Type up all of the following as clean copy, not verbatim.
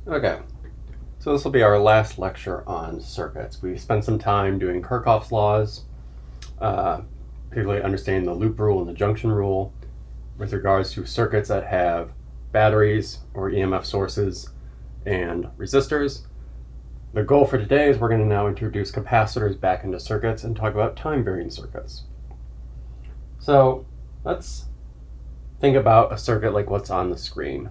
Okay, so this will be our last lecture on circuits. We spent some time doing Kirchhoff's laws, particularly understanding the loop rule and the junction rule with regards to circuits that have batteries or EMF sources and resistors. The goal for today is we're going to now introduce capacitors back into circuits and talk about time-varying circuits. So let's think about a circuit like what's on the screen.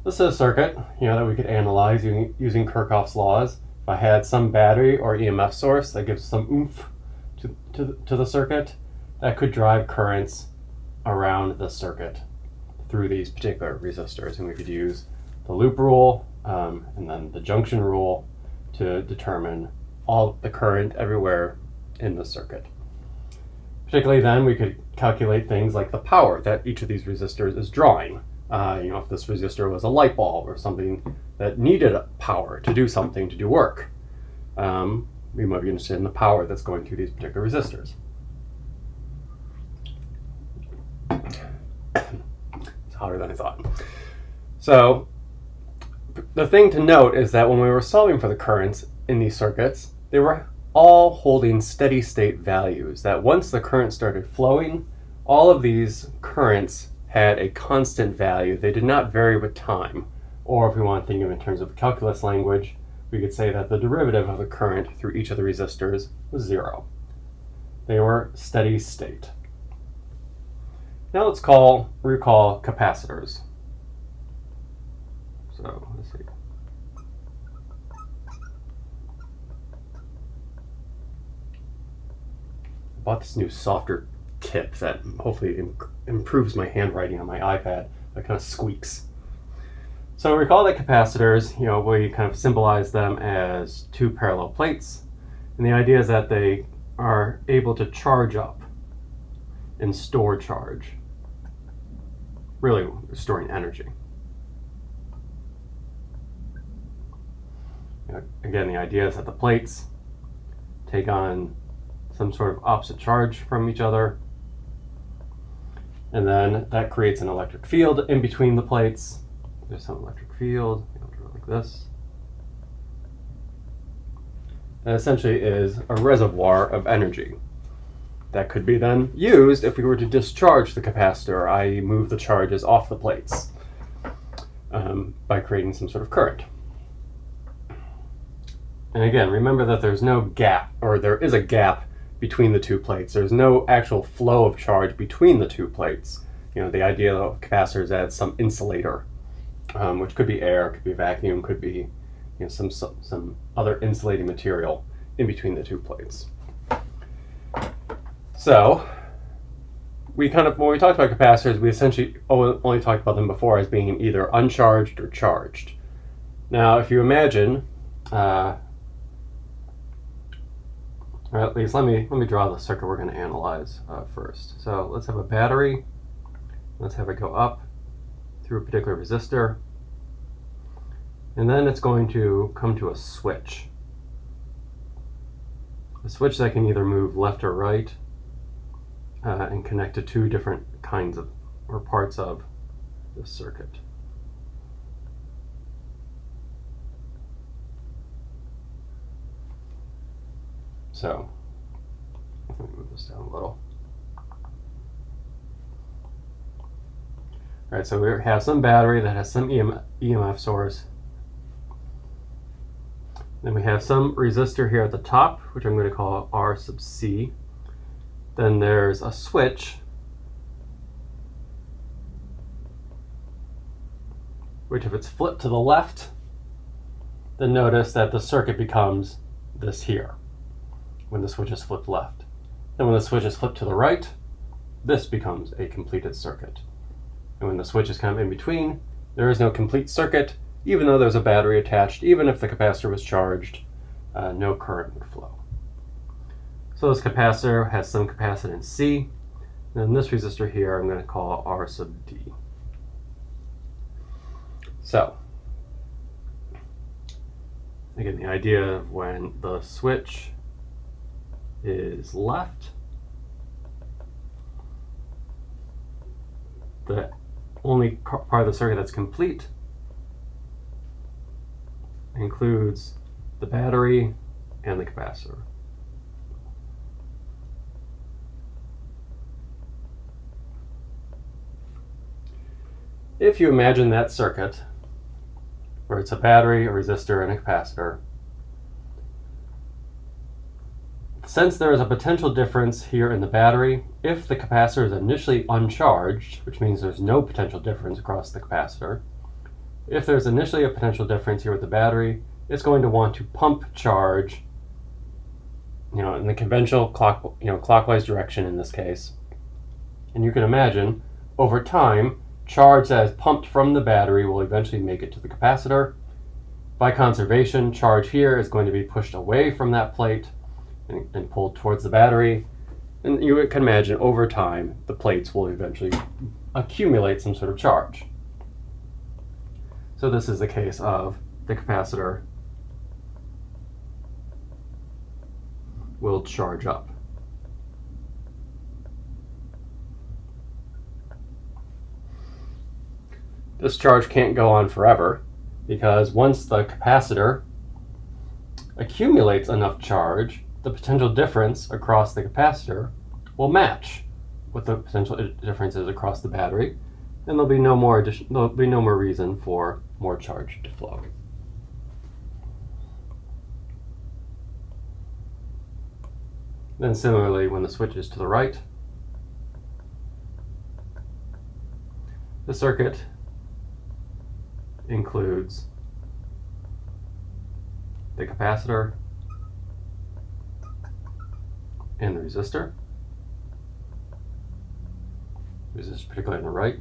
This is a circuit, that we could analyze using Kirchhoff's laws. If I had some battery or EMF source that gives some oomph to the circuit, that could drive currents around the circuit through these particular resistors. And we could use the loop rule and then the junction rule to determine all the current everywhere in the circuit. Particularly then, we could calculate things like the power that each of these resistors is drawing. If this resistor was a light bulb or something that needed power to do something, to do work, we might be interested in the power that's going through these particular resistors. It's hotter than I thought. So the thing to note is that when we were solving for the currents in these circuits, they were all holding steady state values, that once the current started flowing, all of these currents had a constant value. They did not vary with time. Or if we want to think of it in terms of calculus language, we could say that the derivative of the current through each of the resistors was 0. They were steady state. Now let's recall capacitors. So let's see. I bought this new softer tip that hopefully improves my handwriting on my iPad. That kind of squeaks. So recall that capacitors, we kind of symbolize them as two parallel plates. And the idea is that they are able to charge up and store charge. Really storing energy. Again, the idea is that the plates take on some sort of opposite charge from each other, and then that creates an electric field in between the plates. There's some electric field, like this. That essentially is a reservoir of energy that could be then used if we were to discharge the capacitor, i.e. move the charges off the plates by creating some sort of current. And again, remember that there's no gap, or there is a gap between the two plates. There's no actual flow of charge between the two plates. The idea of capacitors adds some insulator, which could be air, could be vacuum, could be some other insulating material in between the two plates. So when we talked about capacitors, we essentially only talked about them before as being either uncharged or charged. Now, if you imagine, or at least let me draw the circuit we're going to analyze first. So let's have a battery. Let's have it go up through a particular resistor. And then it's going to come to a switch. A switch that can either move left or right and connect to two different kinds of or parts of the circuit. So let me move this down a little. All right, so we have some battery that has some EMF source. Then we have some resistor here at the top, which I'm going to call R sub C. Then there's a switch, which if it's flipped to the left, then notice that the circuit becomes this here when the switch is flipped left. Then when the switch is flipped to the right, this becomes a completed circuit. And when the switch is kind of in between, there is no complete circuit, even though there's a battery attached. Even if the capacitor was charged, no current would flow. So this capacitor has some capacitance C, and then this resistor here I'm going to call R sub D. So again, the idea of when the switch is left, the only part of the circuit that's complete includes the battery and the capacitor. If you imagine that circuit where it's a battery, a resistor, and a capacitor, since there is a potential difference here in the battery, if the capacitor is initially uncharged, which means there's no potential difference across the capacitor, if there's initially a potential difference here with the battery, it's going to want to pump charge, in the conventional clockwise direction in this case. And you can imagine, over time, charge that is pumped from the battery will eventually make it to the capacitor. By conservation, charge here is going to be pushed away from that plate and pulled towards the battery. And you can imagine, over time, the plates will eventually accumulate some sort of charge. So this is the case of the capacitor will charge up. This charge can't go on forever, because once the capacitor accumulates enough charge, the potential difference across the capacitor will match what the potential difference is across the battery, and there'll be no more reason for more charge to flow. Then similarly, when the switch is to the right, the circuit includes the capacitor and the resistor. Resistor particularly on the right.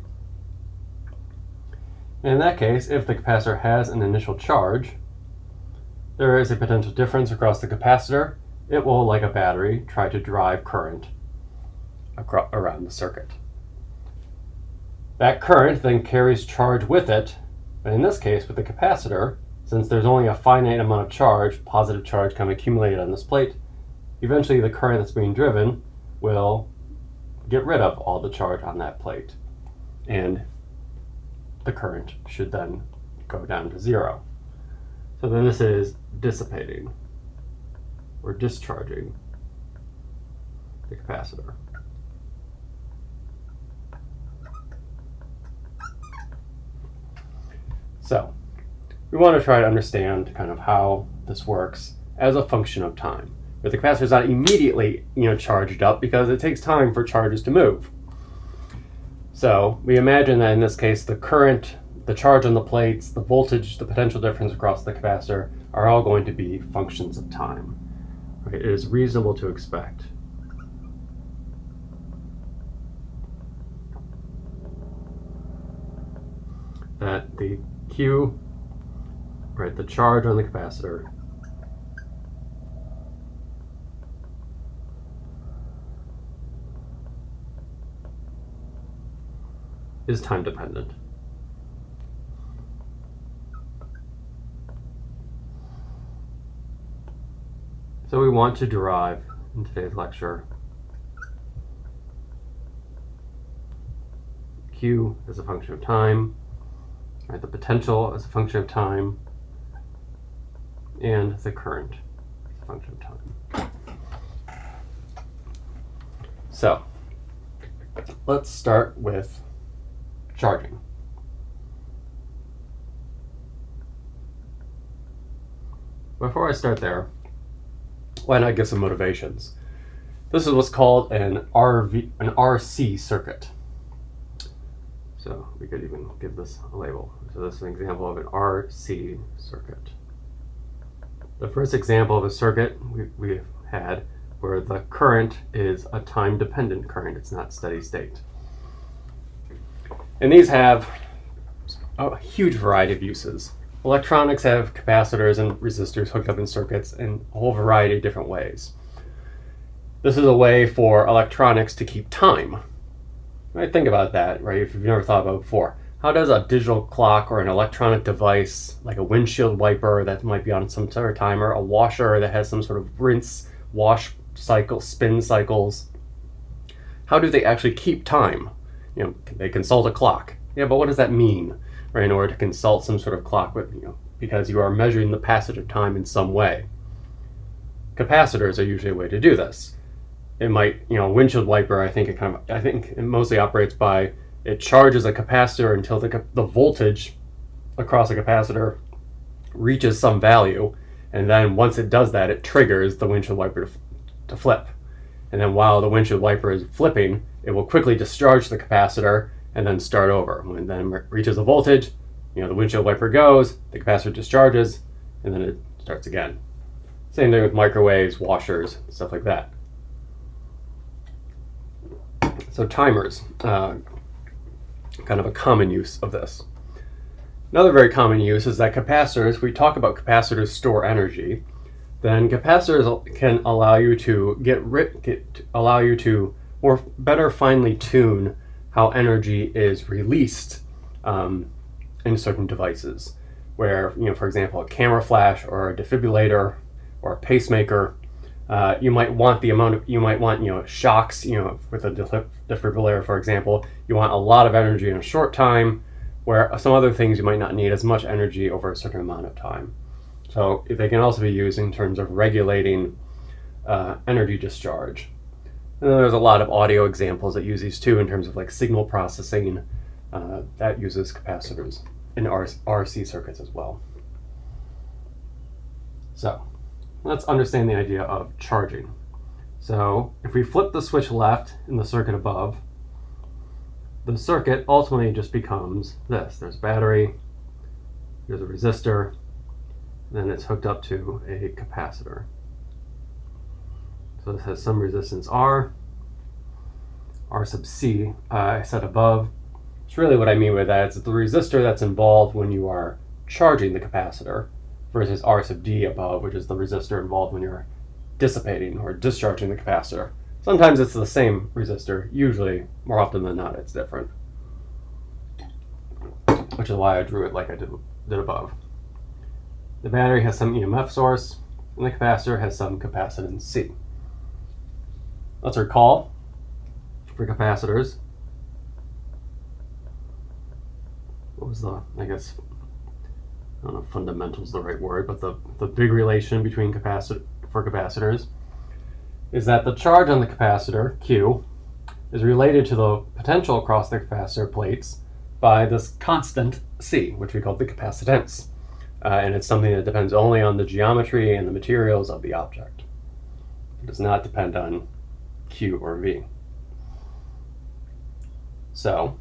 And in that case, if the capacitor has an initial charge, there is a potential difference across the capacitor. It will, like a battery, try to drive current around the circuit. That current then carries charge with it, but in this case, with the capacitor, since there's only a finite amount of charge, positive charge kind of accumulated on this plate, eventually the current that's being driven will get rid of all the charge on that plate, and the current should then go down to zero. So then this is dissipating or discharging the capacitor. So we want to try to understand kind of how this works as a function of time. But the capacitor is not immediately charged up, because it takes time for charges to move. So we imagine that in this case, the current, the charge on the plates, the voltage, the potential difference across the capacitor are all going to be functions of time. Right? It is reasonable to expect that the Q, right, the charge on the capacitor, is time dependent. So we want to derive in today's lecture Q as a function of time, right, the potential as a function of time, and the current as a function of time. So let's start with charging. Before I start there, why not give some motivations? This is what's called an RC circuit. So we could even give this a label. So this is an example of an RC circuit. The first example of a circuit we've had where the current is a time-dependent current. It's not steady state. And these have a huge variety of uses. Electronics have capacitors and resistors hooked up in circuits in a whole variety of different ways. This is a way for electronics to keep time. Right? Think about that, right? If you've never thought about it before. How does a digital clock or an electronic device, like a windshield wiper that might be on some sort of timer, a washer that has some sort of rinse, wash cycle, spin cycles, how do they actually keep time? They consult a clock. Yeah, but what does that mean? Right, in order to consult some sort of clock with because you are measuring the passage of time in some way. Capacitors are usually a way to do this. It might, windshield wiper, I think it mostly operates by, it charges a capacitor until the voltage across a capacitor reaches some value, and then once it does that, it triggers the windshield wiper to flip. And then while the windshield wiper is flipping, it will quickly discharge the capacitor and then start over. When then it reaches a voltage, the windshield wiper goes, the capacitor discharges, and then it starts again. Same thing with microwaves, washers, stuff like that. So timers, kind of a common use of this. Another very common use is that capacitors, if we talk about capacitors store energy, then capacitors can allow you to better finely tune how energy is released in certain devices. Where, for example, a camera flash or a defibrillator or a pacemaker, you might want shocks, with a defibrillator, for example, you want a lot of energy in a short time, where some other things you might not need as much energy over a certain amount of time. So they can also be used in terms of regulating energy discharge. And then there's a lot of audio examples that use these too in terms of like signal processing that uses capacitors in RC circuits as well. So let's understand the idea of charging. So if we flip the switch left in the circuit above, the circuit ultimately just becomes this. There's a battery, there's a resistor, then it's hooked up to a capacitor. So this has some resistance R sub C, I said above. It's really what I mean by that. It's the resistor that's involved when you are charging the capacitor versus R sub D above, which is the resistor involved when you're dissipating or discharging the capacitor. Sometimes it's the same resistor, usually, more often than not, it's different. Which is why I drew it like I did above. The battery has some EMF source, and the capacitor has some capacitance C. Let's recall, for capacitors, what was I don't know if fundamental is the right word, but the big relation between capacitors is that the charge on the capacitor, Q, is related to the potential across the capacitor plates by this constant C, which we call the capacitance. And it's something that depends only on the geometry and the materials of the object. It does not depend on Q or V. So,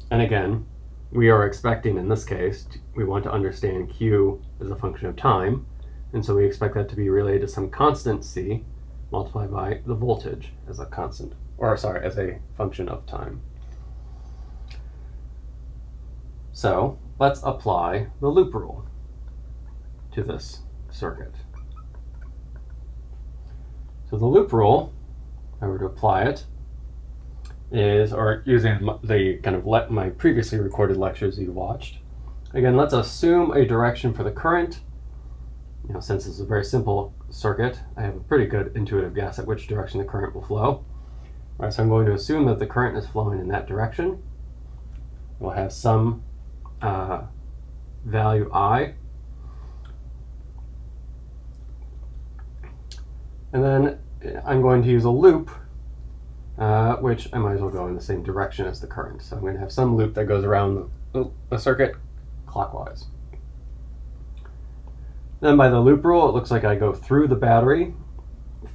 and again, we are expecting in this case, we want to understand Q as a function of time, and so we expect that to be related to some constant C multiplied by the voltage as a constant, as a function of time. So let's apply the loop rule to this circuit. So the loop rule, if I were to apply it, is, or using the kind of my previously recorded lectures you watched. Again, let's assume a direction for the current. Since it's a very simple circuit, I have a pretty good intuitive guess at which direction the current will flow. All right, so I'm going to assume that the current is flowing in that direction. We'll have some value I. And then I'm going to use a loop, which I might as well go in the same direction as the current. So I'm going to have some loop that goes around the circuit clockwise. Then by the loop rule, it looks like I go through the battery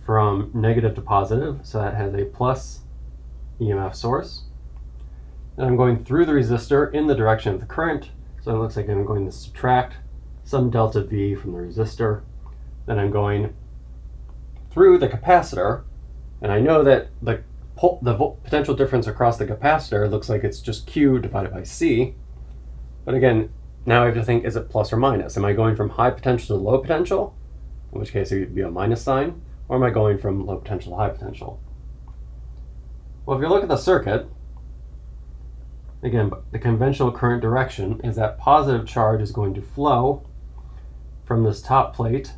from negative to positive, so that has a plus EMF source. And I'm going through the resistor in the direction of the current, so it looks like I'm going to subtract some delta V from the resistor. Then I'm going through the capacitor, and I know that the potential difference across the capacitor looks like it's just Q divided by C. But again, now I have to think, is it plus or minus? Am I going from high potential to low potential, in which case it would be a minus sign, or am I going from low potential to high potential? Well, if you look at the circuit, again, the conventional current direction is that positive charge is going to flow from this top plate,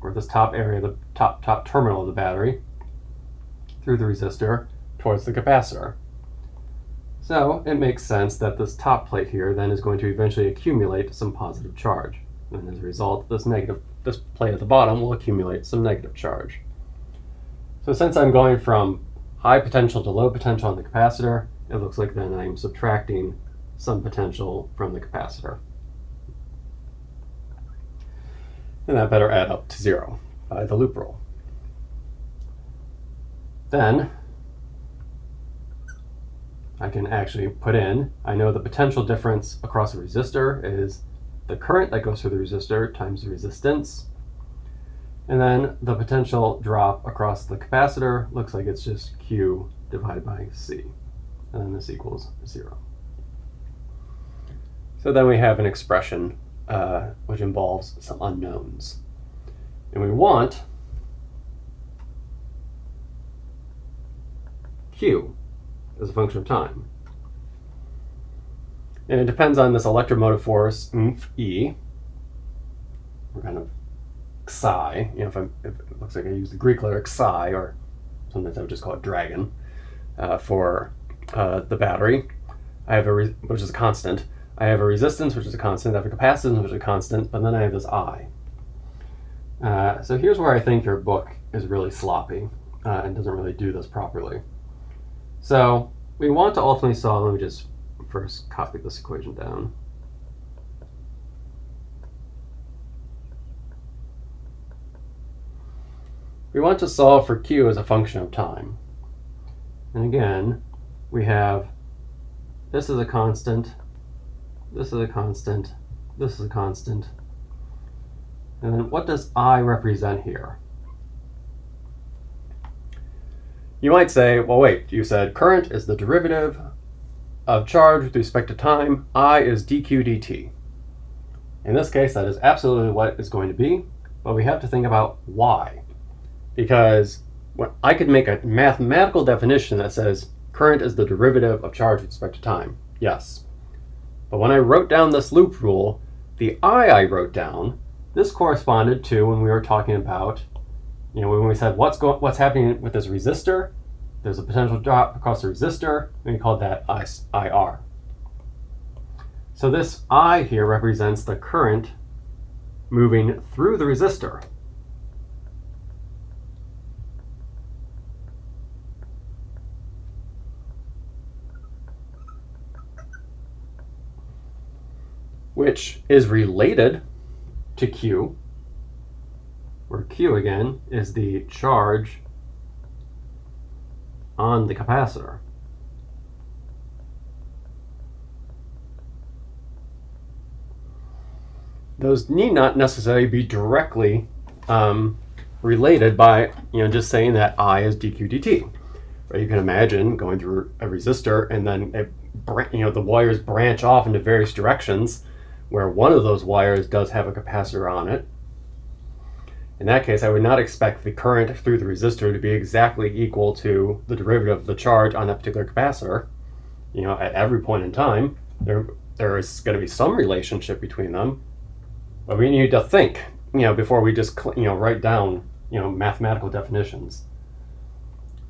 or this top area, the top terminal of the battery, through the resistor towards the capacitor. So it makes sense that this top plate here then is going to eventually accumulate some positive charge. And as a result, this plate at the bottom will accumulate some negative charge. So since I'm going from high potential to low potential on the capacitor, it looks like then I'm subtracting some potential from the capacitor. And that better add up to 0 by the loop rule. Then I can actually put in, I know the potential difference across a resistor is the current that goes through the resistor times the resistance. And then the potential drop across the capacitor looks like it's just Q divided by C. And then this equals 0. So then we have an expression which involves some unknowns. And we want Q as a function of time. And it depends on this electromotive force, E, or kind of psi. If it looks like I use the Greek letter psi, or sometimes I would just call it dragon, for the battery. I have which is a constant. I have a resistance, which is a constant. I have a capacitance, which is a constant. But then I have this I. So here's where I think your book is really sloppy and doesn't really do this properly. So we want to ultimately solve. Let me just first copy this equation down. We want to solve for Q as a function of time. And again, we have this is a constant, this is a constant, this is a constant. And then what does I represent here? You might say, well, wait, you said current is the derivative of charge with respect to time. I is dq dt. In this case, that is absolutely what it's going to be, but we have to think about why. Because I could make a mathematical definition that says current is the derivative of charge with respect to time. Yes. But when I wrote down this loop rule, the I wrote down, this corresponded to when we were talking about, when we said what's happening with this resistor, there's a potential drop across the resistor, and we called that IR. So this I here represents the current moving through the resistor. Which is related to Q, where Q again is the charge on the capacitor. Those need not necessarily be directly related by just saying that I is dq dt. Right? You can imagine going through a resistor and then the wires branch off into various directions, where one of those wires does have a capacitor on it. In that case, I would not expect the current through the resistor to be exactly equal to the derivative of the charge on that particular capacitor. At every point in time, there is going to be some relationship between them, but we need to think, before we just write down, mathematical definitions.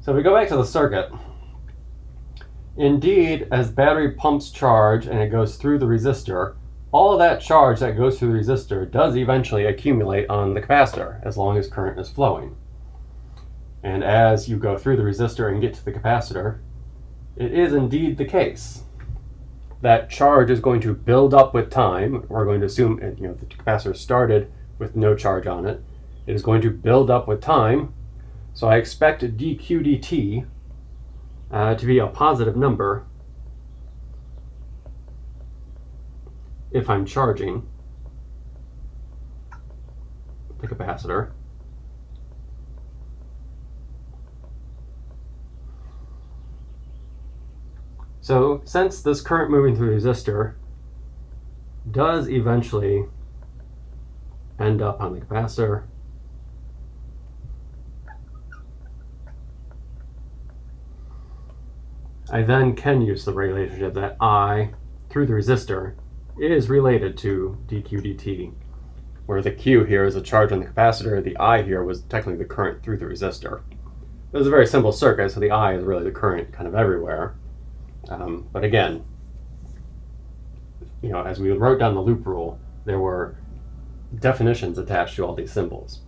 So if we go back to the circuit, indeed, as battery pumps charge and it goes through the resistor, all of that charge that goes through the resistor does eventually accumulate on the capacitor as long as current is flowing. And as you go through the resistor and get to the capacitor, it is indeed the case that charge is going to build up with time. We're going to assume the capacitor started with no charge on it. It is going to build up with time. So I expect dq dt to be a positive number if I'm charging the capacitor. So since this current moving through the resistor does eventually end up on the capacitor, I then can use the relationship that I through the resistor is related to dq dt, where the Q here is a charge on the capacitor, the I here was technically the current through the resistor. It was a very simple circuit, so the I is really the current kind of everywhere. But again, as we wrote down the loop rule, there were definitions attached to all these symbols.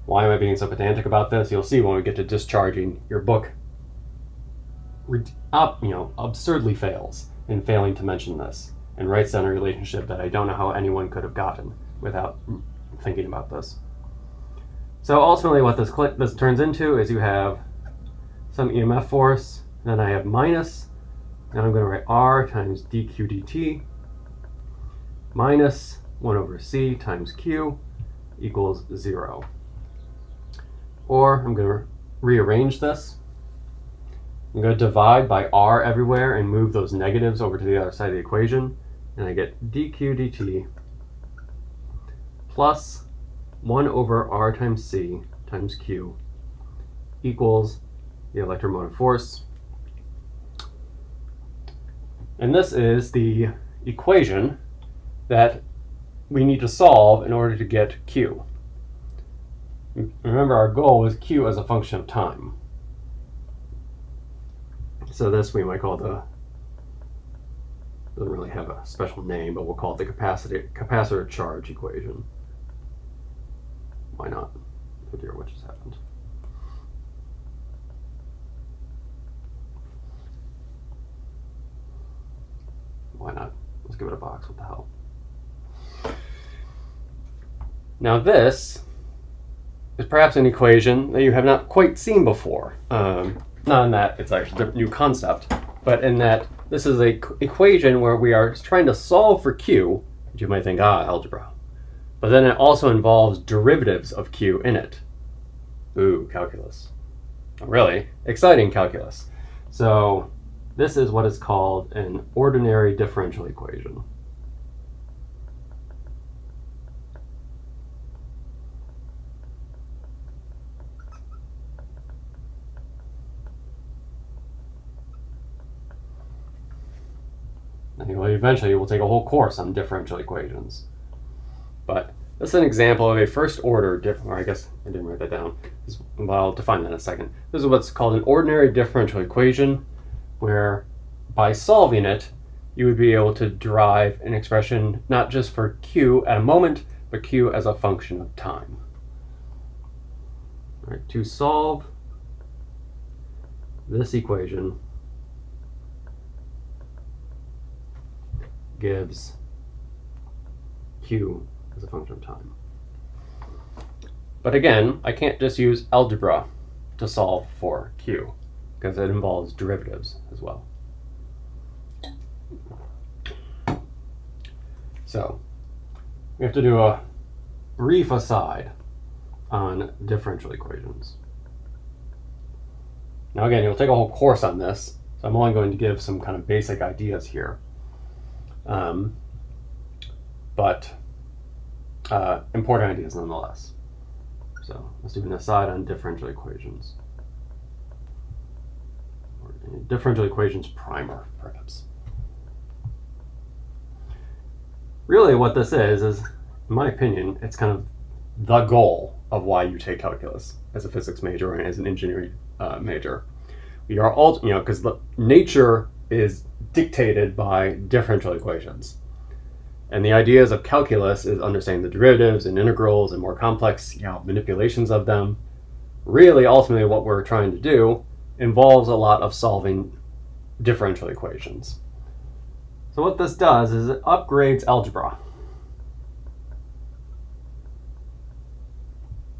Why am I being so pedantic about this? You'll see when we get to discharging. Your book absurdly fails in failing to mention this and writes down a relationship that I don't know how anyone could have gotten without thinking about this. So ultimately what this turns into is you have some EMF force, then I have minus, now I'm going to write R times dq dt minus 1 over c times q equals 0. Or I'm going to rearrange this. I'm going to divide by r everywhere and move those negatives over to the other side of the equation, and I get dq dt plus 1 over r times c times q equals the electromotive force. And this is the equation that we need to solve in order to get q. Remember, our goal was q as a function of time. So this we might call doesn't really have a special name, but we'll call it the capacitor charge equation. Why not? Oh dear, what just happened? Why not? Let's give it a box. What the hell? Now this is perhaps an equation that you have not quite seen before. Not in that it's actually a new concept, but in that this is an equation where we are trying to solve for q, which you might think, algebra. But then it also involves derivatives of q in it. Ooh, calculus. Really exciting calculus. So this is what is called an ordinary differential equation. Eventually we'll take a whole course on differential equations. But this is an example of a first order or I guess I didn't write that down. Well, I'll define that in a second. This is what's called an ordinary differential equation, where by solving it, you would be able to derive an expression not just for q at a moment, but q as a function of time. All right, to solve this equation gives q as a function of time. But again, I can't just use algebra to solve for q, because it involves derivatives as well. So we have to do a brief aside on differential equations. Now again, you'll take a whole course on this, so I'm only going to give some kind of basic ideas here. But important ideas nonetheless. So let's do an aside on differential equations. Or differential equations primer, perhaps. Really what this is, in my opinion, it's kind of the goal of why you take calculus as a physics major and as an engineering major. We are all, because the nature is dictated by differential equations. And the ideas of calculus is understanding the derivatives and integrals and more complex manipulations of them. Really, ultimately, what we're trying to do involves a lot of solving differential equations. So what this does is it upgrades algebra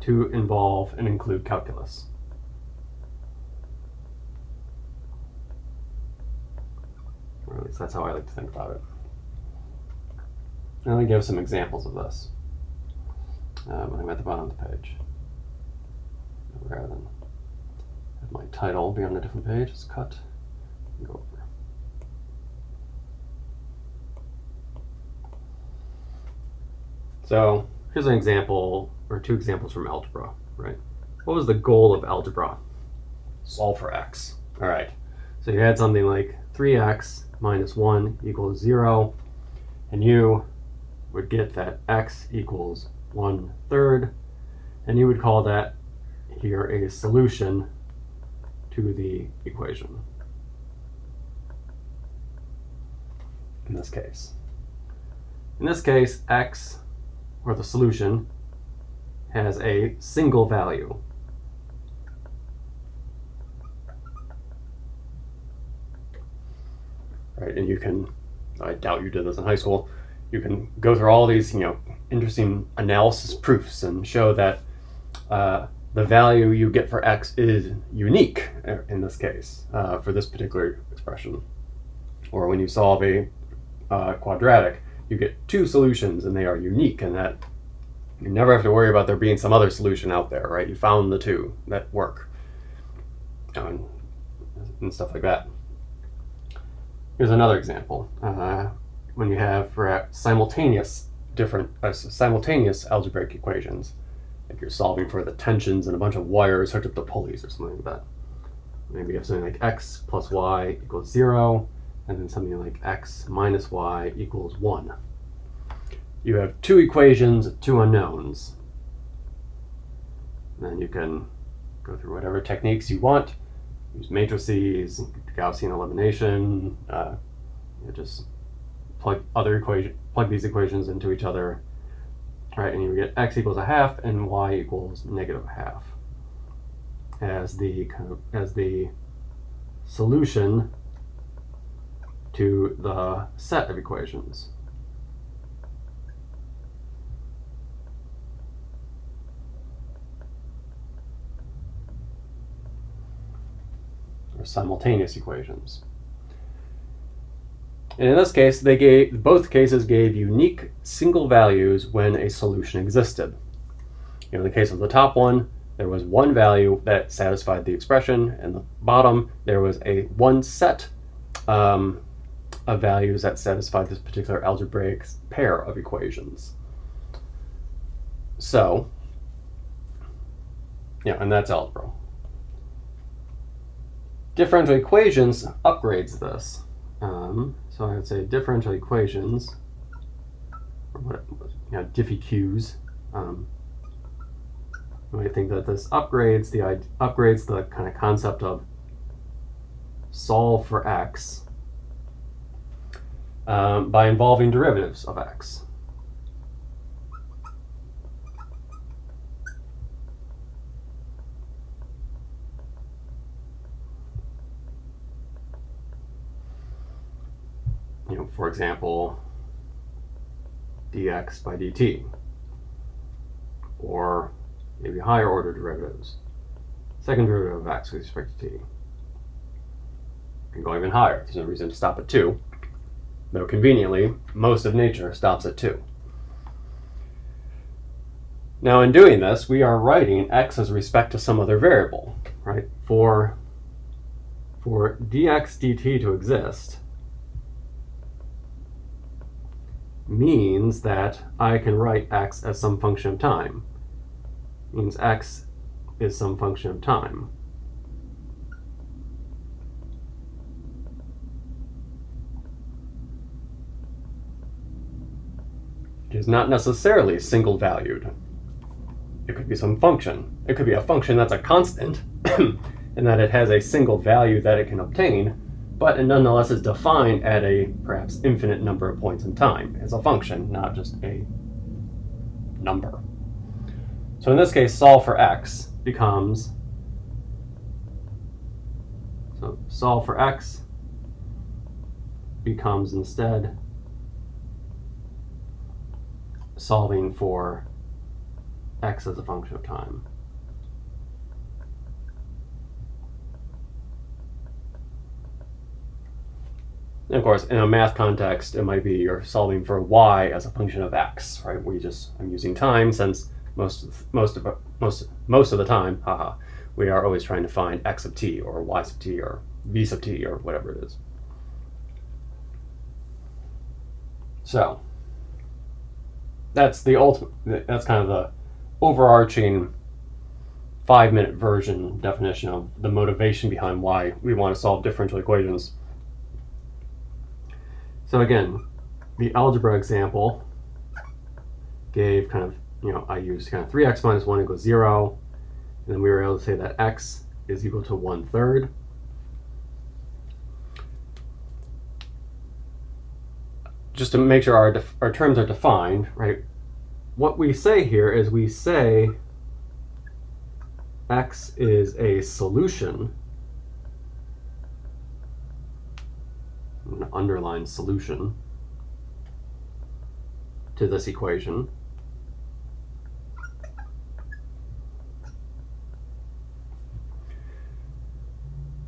to involve and include calculus. Or at least that's how I like to think about it. Let me give some examples of this. I'm at the bottom of the page. Rather than have my title be on a different page, just cut and go over. So here's an example, or two examples from algebra, right? What was the goal of algebra? Solve for x. All right. So you had something like 3x minus 1 equals 0, and you would get that x equals 1/3, and you would call that here a solution to the equation in this case. In this case, x, or the solution, has a single value. Right, and you can, I doubt you did this in high school, you can go through all these, interesting analysis proofs and show that the value you get for x is unique in this case for this particular expression. Or when you solve a quadratic, you get two solutions and they are unique, and that you never have to worry about there being some other solution out there, right? You found the two that work and stuff like that. Here's another example. When you have perhaps simultaneous algebraic equations, if you're solving for the tensions and a bunch of wires hooked up to pulleys or something like that. Maybe you have something like x plus y equals 0, and then something like x minus y equals 1. You have two equations, two unknowns. And then you can go through whatever techniques you want. Use matrices, Gaussian elimination, just plug these equations into each other. Right, and you get x equals a half and y equals negative a half as the solution to the set of equations. Or simultaneous equations. And in this case, both cases gave unique single values when a solution existed. In the case of the top one, there was one value that satisfied the expression, and the bottom, there was one set of values that satisfied this particular algebraic pair of equations. So, and that's algebra. Differential equations upgrades this. So I would say differential equations, or diffie-Qs. You might think that this upgrades the kind of concept of solve for x by involving derivatives of x. For example, dx by dt, or maybe higher order derivatives. Second derivative of x with respect to t. You can go even higher. There's no reason to stop at 2, though conveniently, most of nature stops at 2. Now in doing this, we are writing x as respect to some other variable, right? For dx dt to exist, means that I can write x as some function of time. Means x is some function of time. It is not necessarily single valued. It could be some function. It could be a function that's a constant in that it has a single value that it can obtain, but it nonetheless is defined at a perhaps infinite number of points in time. It's a function, not just a number. So in this case, solve for x becomes, instead solving for x as a function of time. And of course, in a math context, it might be you're solving for y as a function of x, right? I'm using time since most of the time, we are always trying to find x of t or y sub t or v sub t or whatever it is. So that's the ultimate. That's kind of the overarching 5-minute version definition of the motivation behind why we want to solve differential equations. So again, the algebra example gave kind of, I used kind of 3x minus 1 equals 0, and then we were able to say that x is equal to 1/3. just to make sure our terms are defined, right? What we say here is we say x is a solution, I'm going to underline solution, to this equation.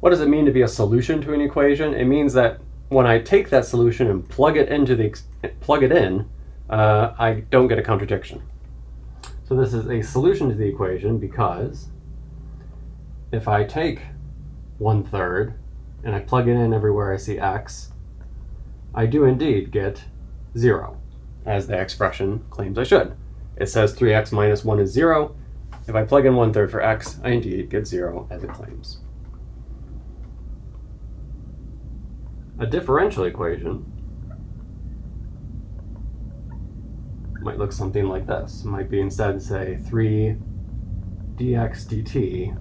What does it mean to be a solution to an equation? It means that when I take that solution and plug it in, I don't get a contradiction. So this is a solution to the equation because if I take 1/3 and I plug it in everywhere I see x, I do indeed get 0, as the expression claims I should. It says 3x minus 1 is 0. If I plug in 1/3 for x, I indeed get 0, as it claims. A differential equation might look something like this. It might be instead, say, 3 dx dt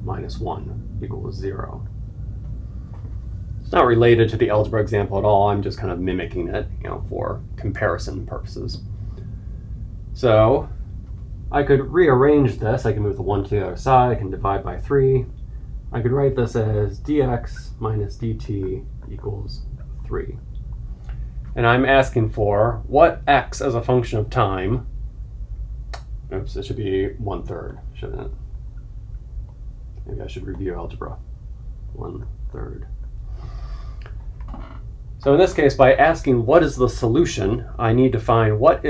minus 1 equals 0. It's not related to the algebra example at all. I'm just kind of mimicking it, for comparison purposes. So I could rearrange this. I can move the 1 to the other side. I can divide by 3. I could write this as dx minus dt equals 3. And I'm asking for what x as a function of time. Oops, it should be 1/3, shouldn't it? Maybe I should review algebra. 1/3. So in this case, by asking what is the solution, I need to find what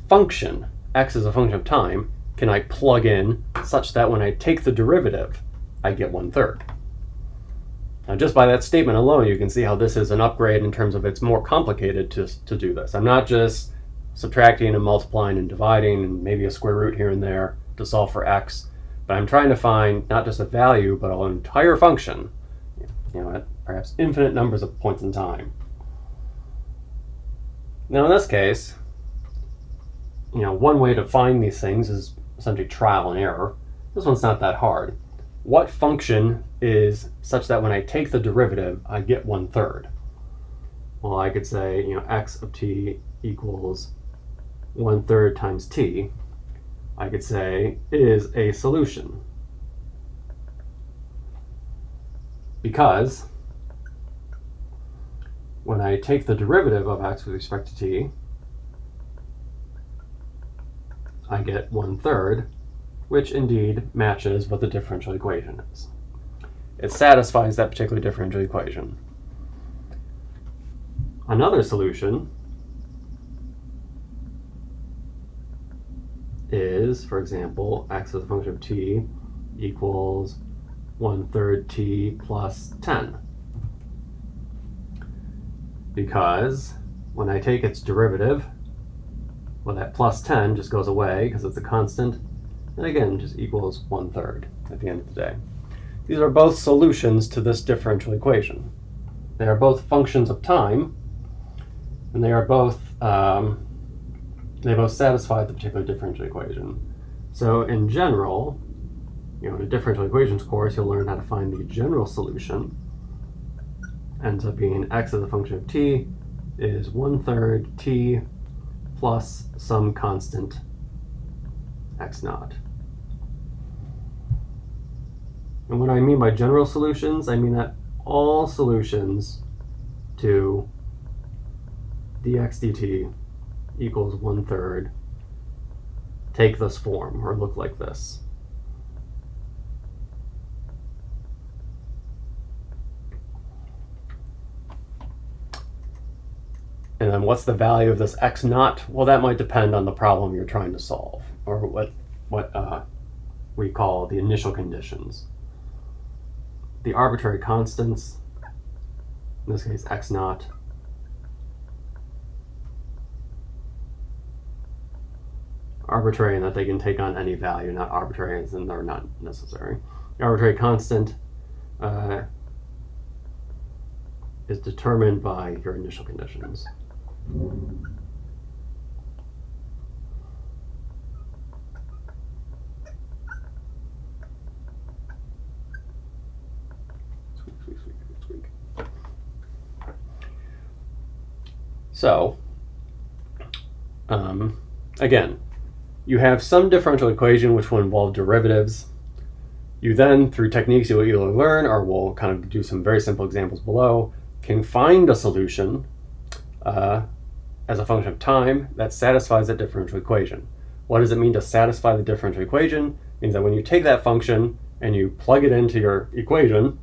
function, x as a function of time, can I plug in such that when I take the derivative, I get 1/3. Now, just by that statement alone, you can see how this is an upgrade in terms of it's more complicated to do this. I'm not just subtracting and multiplying and dividing and maybe a square root here and there to solve for x, but I'm trying to find not just a value, but an entire function, at perhaps infinite numbers of points in time. Now, in this case, one way to find these things is essentially trial and error. This one's not that hard. What function is such that when I take the derivative, I get 1/3? Well, I could say, x of t equals 1/3 times t. I could say is a solution. Because when I take the derivative of x with respect to t, I get 1/3, which indeed matches what the differential equation is. It satisfies that particular differential equation. Another solution is, for example, x as a function of t equals 1/3 t plus 10. Because when I take its derivative, well, that plus 10 just goes away because it's a constant, and again, just equals 1/3 at the end of the day. These are both solutions to this differential equation. They are both functions of time, and they both satisfy the particular differential equation. So in general, in a differential equations course, you'll learn how to find the general solution. Ends up being x as a function of t is 1/3 t plus some constant x naught. And what I mean by general solutions, I mean that all solutions to dx dt equals 1/3 take this form or look like this. And then what's the value of this x naught? Well, that might depend on the problem you're trying to solve, or what we call the initial conditions. The arbitrary constants, in this case x naught, arbitrary in that they can take on any value, not arbitrary as in they're not necessary. The arbitrary constant is determined by your initial conditions. So, again, you have some differential equation which will involve derivatives. You then, through techniques you'll either learn or we'll kind of do some very simple examples below, can find a solution as a function of time that satisfies that differential equation. What does it mean to satisfy the differential equation? It means that when you take that function and you plug it into your equation,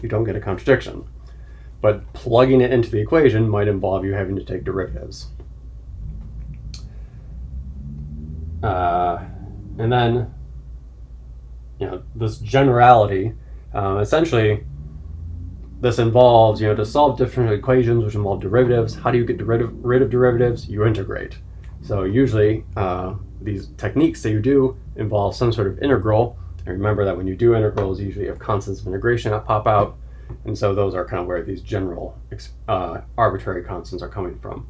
you don't get a contradiction. But plugging it into the equation might involve you having to take derivatives. And then, this generality, essentially, this involves, to solve differential equations which involve derivatives. How do you get rid of derivatives? You integrate. So usually, these techniques that you do involve some sort of integral. And remember that when you do integrals, usually you have constants of integration that pop out. And so those are kind of where these general arbitrary constants are coming from.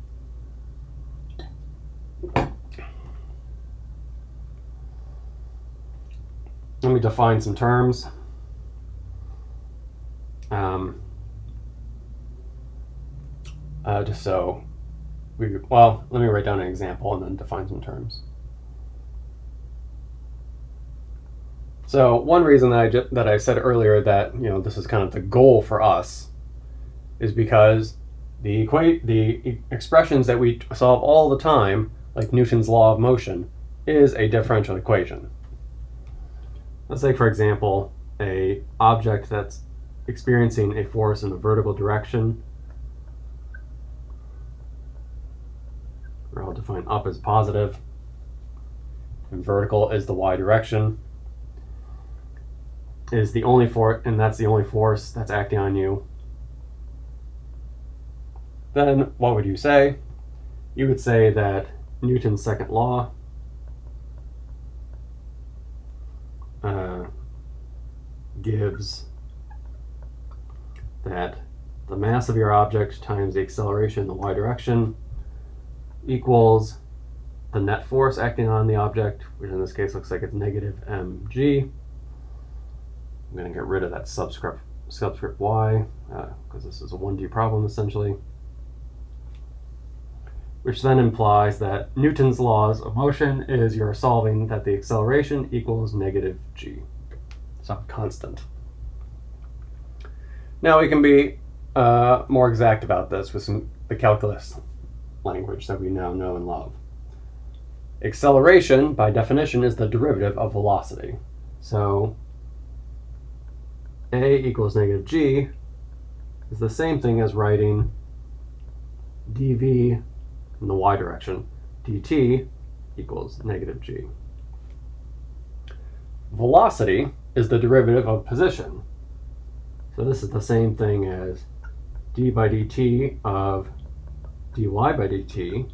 Let me define some terms. Just so let me write down an example and then define some terms. So one reason that I said earlier that this is kind of the goal for us is because the expressions that we solve all the time, like Newton's law of motion, is a differential equation. Let's take, for example, an object that's experiencing a force in the vertical direction. Where I'll define up as positive, and vertical is the y direction. Is the only force, and that's the only force that's acting on you. Then what would you say? You would say that Newton's second law gives that the mass of your object times the acceleration in the y direction equals the net force acting on the object, which in this case looks like it's negative mg. I'm going to get rid of that subscript y because this is a 1D problem essentially, which then implies that Newton's laws of motion is you're solving that the acceleration equals negative g, some constant. Now we can be more exact about this with the calculus language that we now know and love. Acceleration, by definition, is the derivative of velocity. So a equals negative g is the same thing as writing dv in the y direction. dt equals negative g. Velocity is the derivative of position. So this is the same thing as d by dt of dy by dt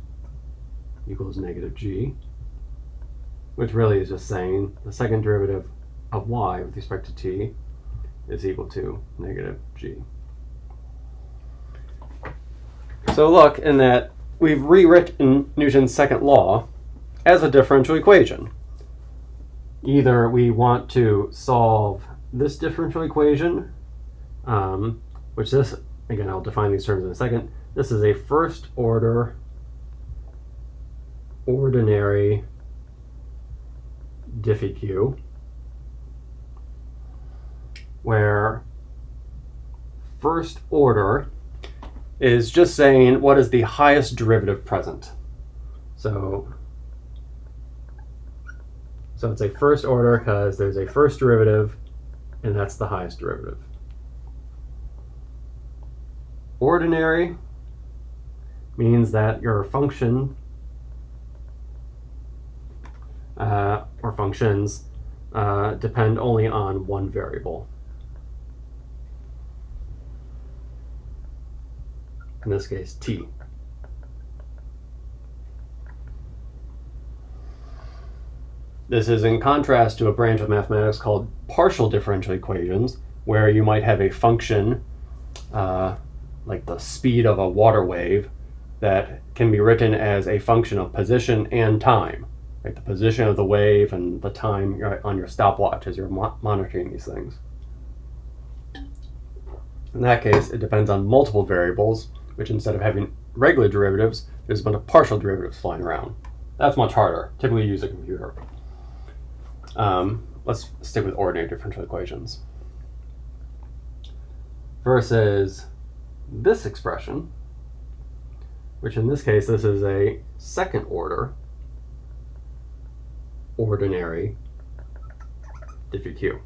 equals negative g, which really is just saying the second derivative of y with respect to t is equal to negative g. So look, in that we've rewritten Newton's second law as a differential equation. Either we want to solve this differential equation, which this, again, I'll define these terms in a second. This is a first order ordinary diffeq, where first order is just saying what is the highest derivative present. So it's a first order because there's a first derivative and that's the highest derivative. Ordinary means that your function or functions depend only on one variable. In this case, t. This is in contrast to a branch of mathematics called partial differential equations, where you might have a function like the speed of a water wave that can be written as a function of position and time, like the position of the wave and the time on your stopwatch as you're monitoring these things. In that case, it depends on multiple variables, which instead of having regular derivatives, there's a bunch of partial derivatives flying around. That's much harder. Typically use a computer. Let's stick with ordinary differential equations. Versus this expression, which in this case, this is a second order ordinary diffq.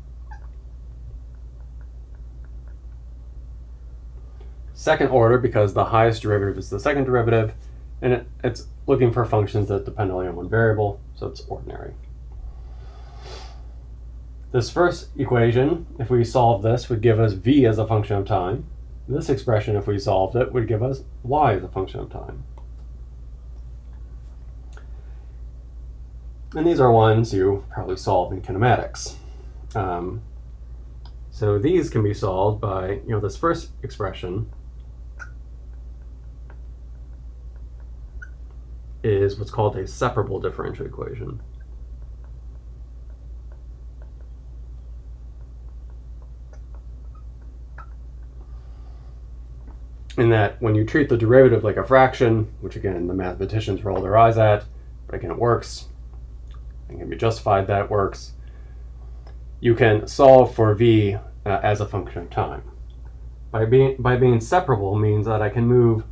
Second order because the highest derivative is the second derivative, and it's looking for functions that depend only on one variable, so it's ordinary. This first equation, if we solve this, would give us v as a function of time. This expression, if we solved it, would give us y as a function of time. And these are ones you probably solve in kinematics. So these can be solved by, this first expression is what's called a separable differential equation. In that when you treat the derivative like a fraction, which again the mathematicians roll their eyes at, but again it works, and can be justified that it works, you can solve for v as a function of time. By being separable means that I can move,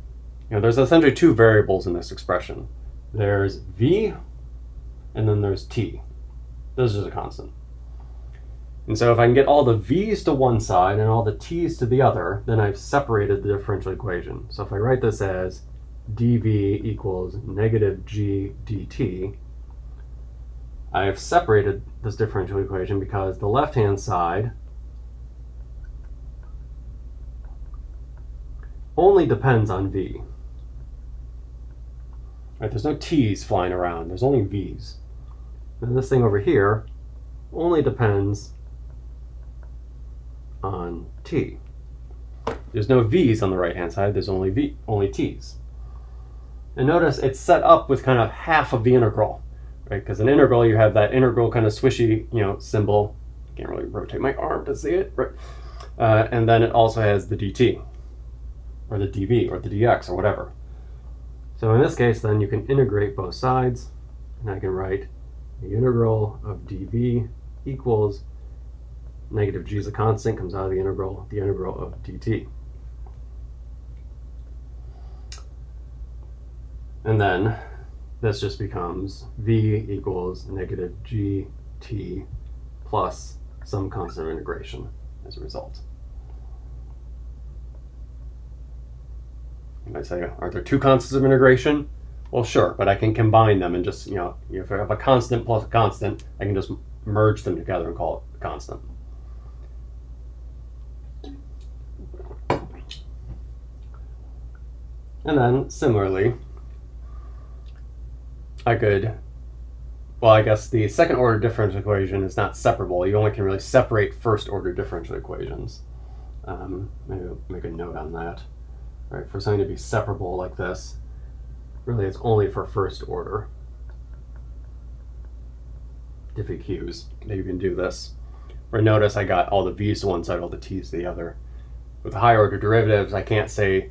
there's essentially two variables in this expression. There's v, and then there's t. This is a constant. And so if I can get all the v's to one side and all the t's to the other, then I've separated the differential equation. So if I write this as dv equals negative g dt, I have separated this differential equation because the left-hand side only depends on v. Right, there's no t's flying around, there's only v's. And this thing over here only depends on t. There's no v's on the right-hand side, there's only t's. And notice it's set up with kind of half of the integral, right? Because an integral, you have that integral kind of swishy, symbol. Can't really rotate my arm to see it, right? And then it also has the dt, or the dv, or the dx, or whatever. So in this case, then you can integrate both sides, and I can write the integral of dv equals negative g is a constant, comes out of the integral of dt. And then this just becomes v equals negative gt plus some constant of integration as a result. You might say, are there two constants of integration? Well, sure, but I can combine them and just, if I have a constant plus a constant, I can just merge them together and call it a constant. And then, similarly, I guess the second order differential equation is not separable. You only can really separate first order differential equations. Maybe I'll make a note on that. Right, for something to be separable like this, really it's only for first order diffq's that you can do this. Or notice I got all the v's to one side, all the t's to the other. With higher order derivatives, I can't say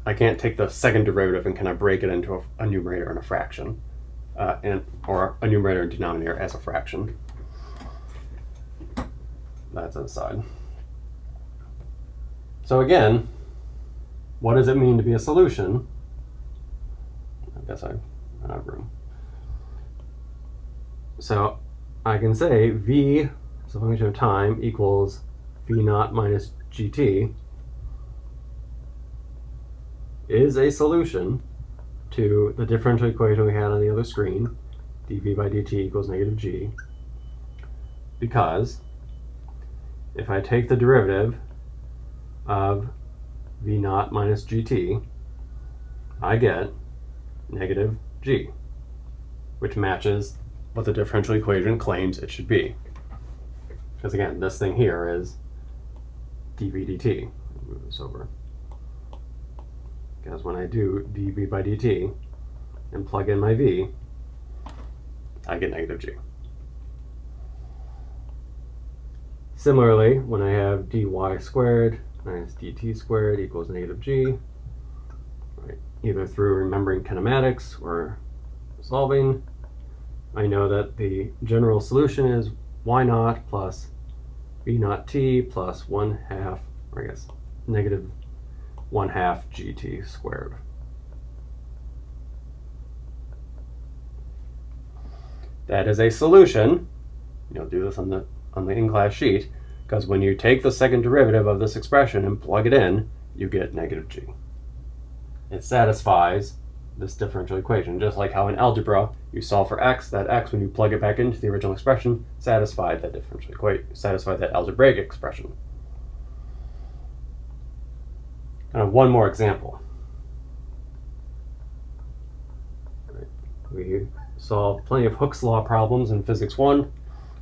I can't take the second derivative and kind of break it into a numerator and a fraction, or a numerator and denominator as a fraction. That's an aside. So again, what does it mean to be a solution? I guess I don't have room. So I can say v as a function of time equals v naught minus gt is a solution to the differential equation we had on the other screen, dv by dt equals negative g, because if I take the derivative of v naught minus gt, I get negative g, which matches what the differential equation claims it should be. Because again, this thing here is dv dt. Move this over. Because when I do dv by dt and plug in my v, I get negative g. Similarly, when I have dy squared minus dt squared equals negative g, either through remembering kinematics or solving, I know that the general solution is y naught plus b naught t plus 1/2, or I guess negative 1/2 gt squared. That is a solution. You'll do this on the in-class sheet, because when you take the second derivative of this expression and plug it in, you get negative g. It satisfies this differential equation, just like how in algebra you solve for x, that x, when you plug it back into the original expression, satisfied that differential equation, satisfied that algebraic expression. Kind of one more example. We solved plenty of Hooke's law problems in physics 1,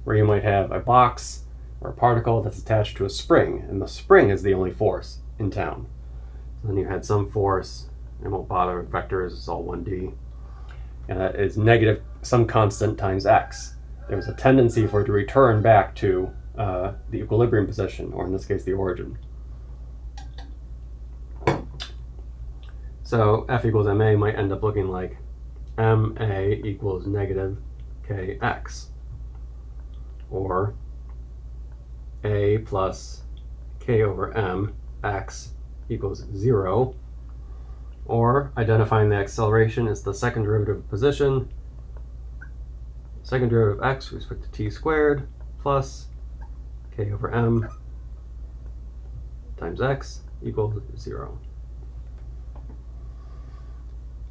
where you might have a box or a particle that's attached to a spring, and the spring is the only force in town. So then you had some force, I won't bother with vectors, it's all 1D, and that is negative some constant times x. There's a tendency for it to return back to the equilibrium position, or in this case the origin. So F equals ma might end up looking like ma equals negative kx, or a plus k over m x equals 0, or identifying the acceleration is the second derivative of position, second derivative of x with respect to t squared, plus k over m times x equals 0.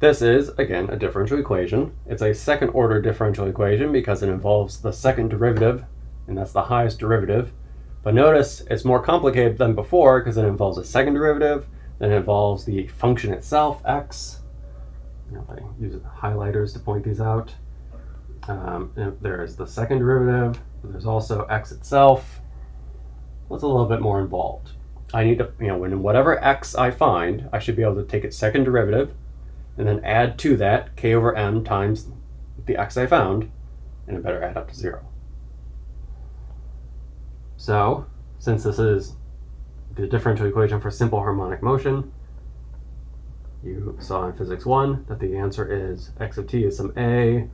This is, again, a differential equation. It's a second order differential equation because it involves the second derivative, and that's the highest derivative. But notice it's more complicated than before because it involves a second derivative, then it involves the function itself, x. If I use highlighters to point these out. There's the second derivative, there's also x itself. It's a little bit more involved. I need to, when whatever x I find, I should be able to take its second derivative and then add to that k over m times the x I found, and it better add up to 0. So, since this is the differential equation for simple harmonic motion, you saw in physics 1 that the answer is x of t is some a,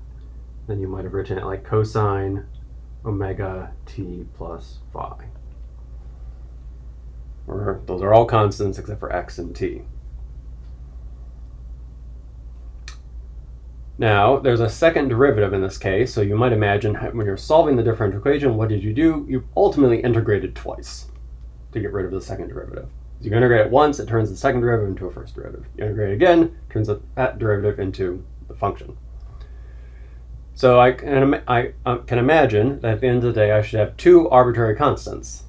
then you might have written it like cosine omega t plus phi. Or those are all constants except for x and t. Now, there's a second derivative in this case, so you might imagine when you're solving the differential equation, what did you do? You ultimately integrated twice to get rid of the second derivative. You integrate it once, it turns the second derivative into a first derivative. You integrate it again, it turns that derivative into the function. So I can imagine that at the end of the day, I should have 2 arbitrary constants.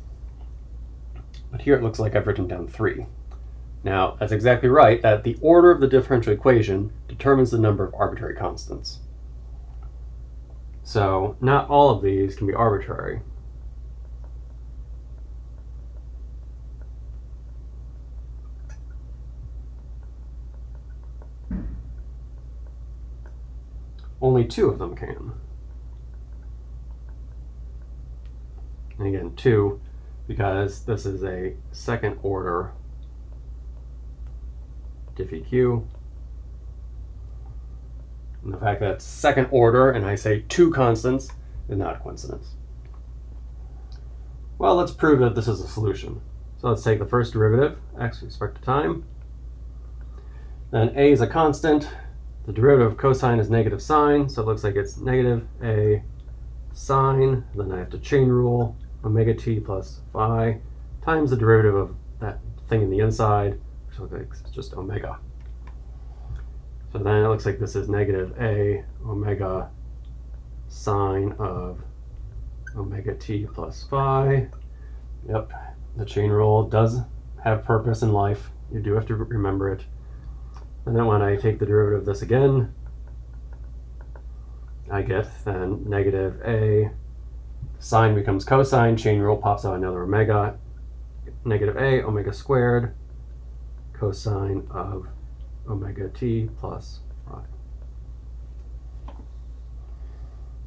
But here it looks like I've written down 3. Now, that's exactly right, that the order of the differential equation determines the number of arbitrary constants. So, not all of these can be arbitrary. Only 2 of them can. And again, 2, because this is a second order diff EQ. And the fact that it's second order and I say 2 constants is not a coincidence. Well, let's prove that this is a solution. So let's take the first derivative, x with respect to time. Then a is a constant. The derivative of cosine is negative sine, so it looks like it's negative a sine. Then I have to chain rule omega t plus phi times the derivative of that thing in the inside, which looks like it's just omega. So then it looks like this is negative a omega sine of omega t plus phi. Yep, the chain rule does have purpose in life. You do have to remember it. And then when I take the derivative of this again, I get then negative a sine becomes cosine, chain rule pops out another omega, negative a omega squared cosine of omega t plus phi.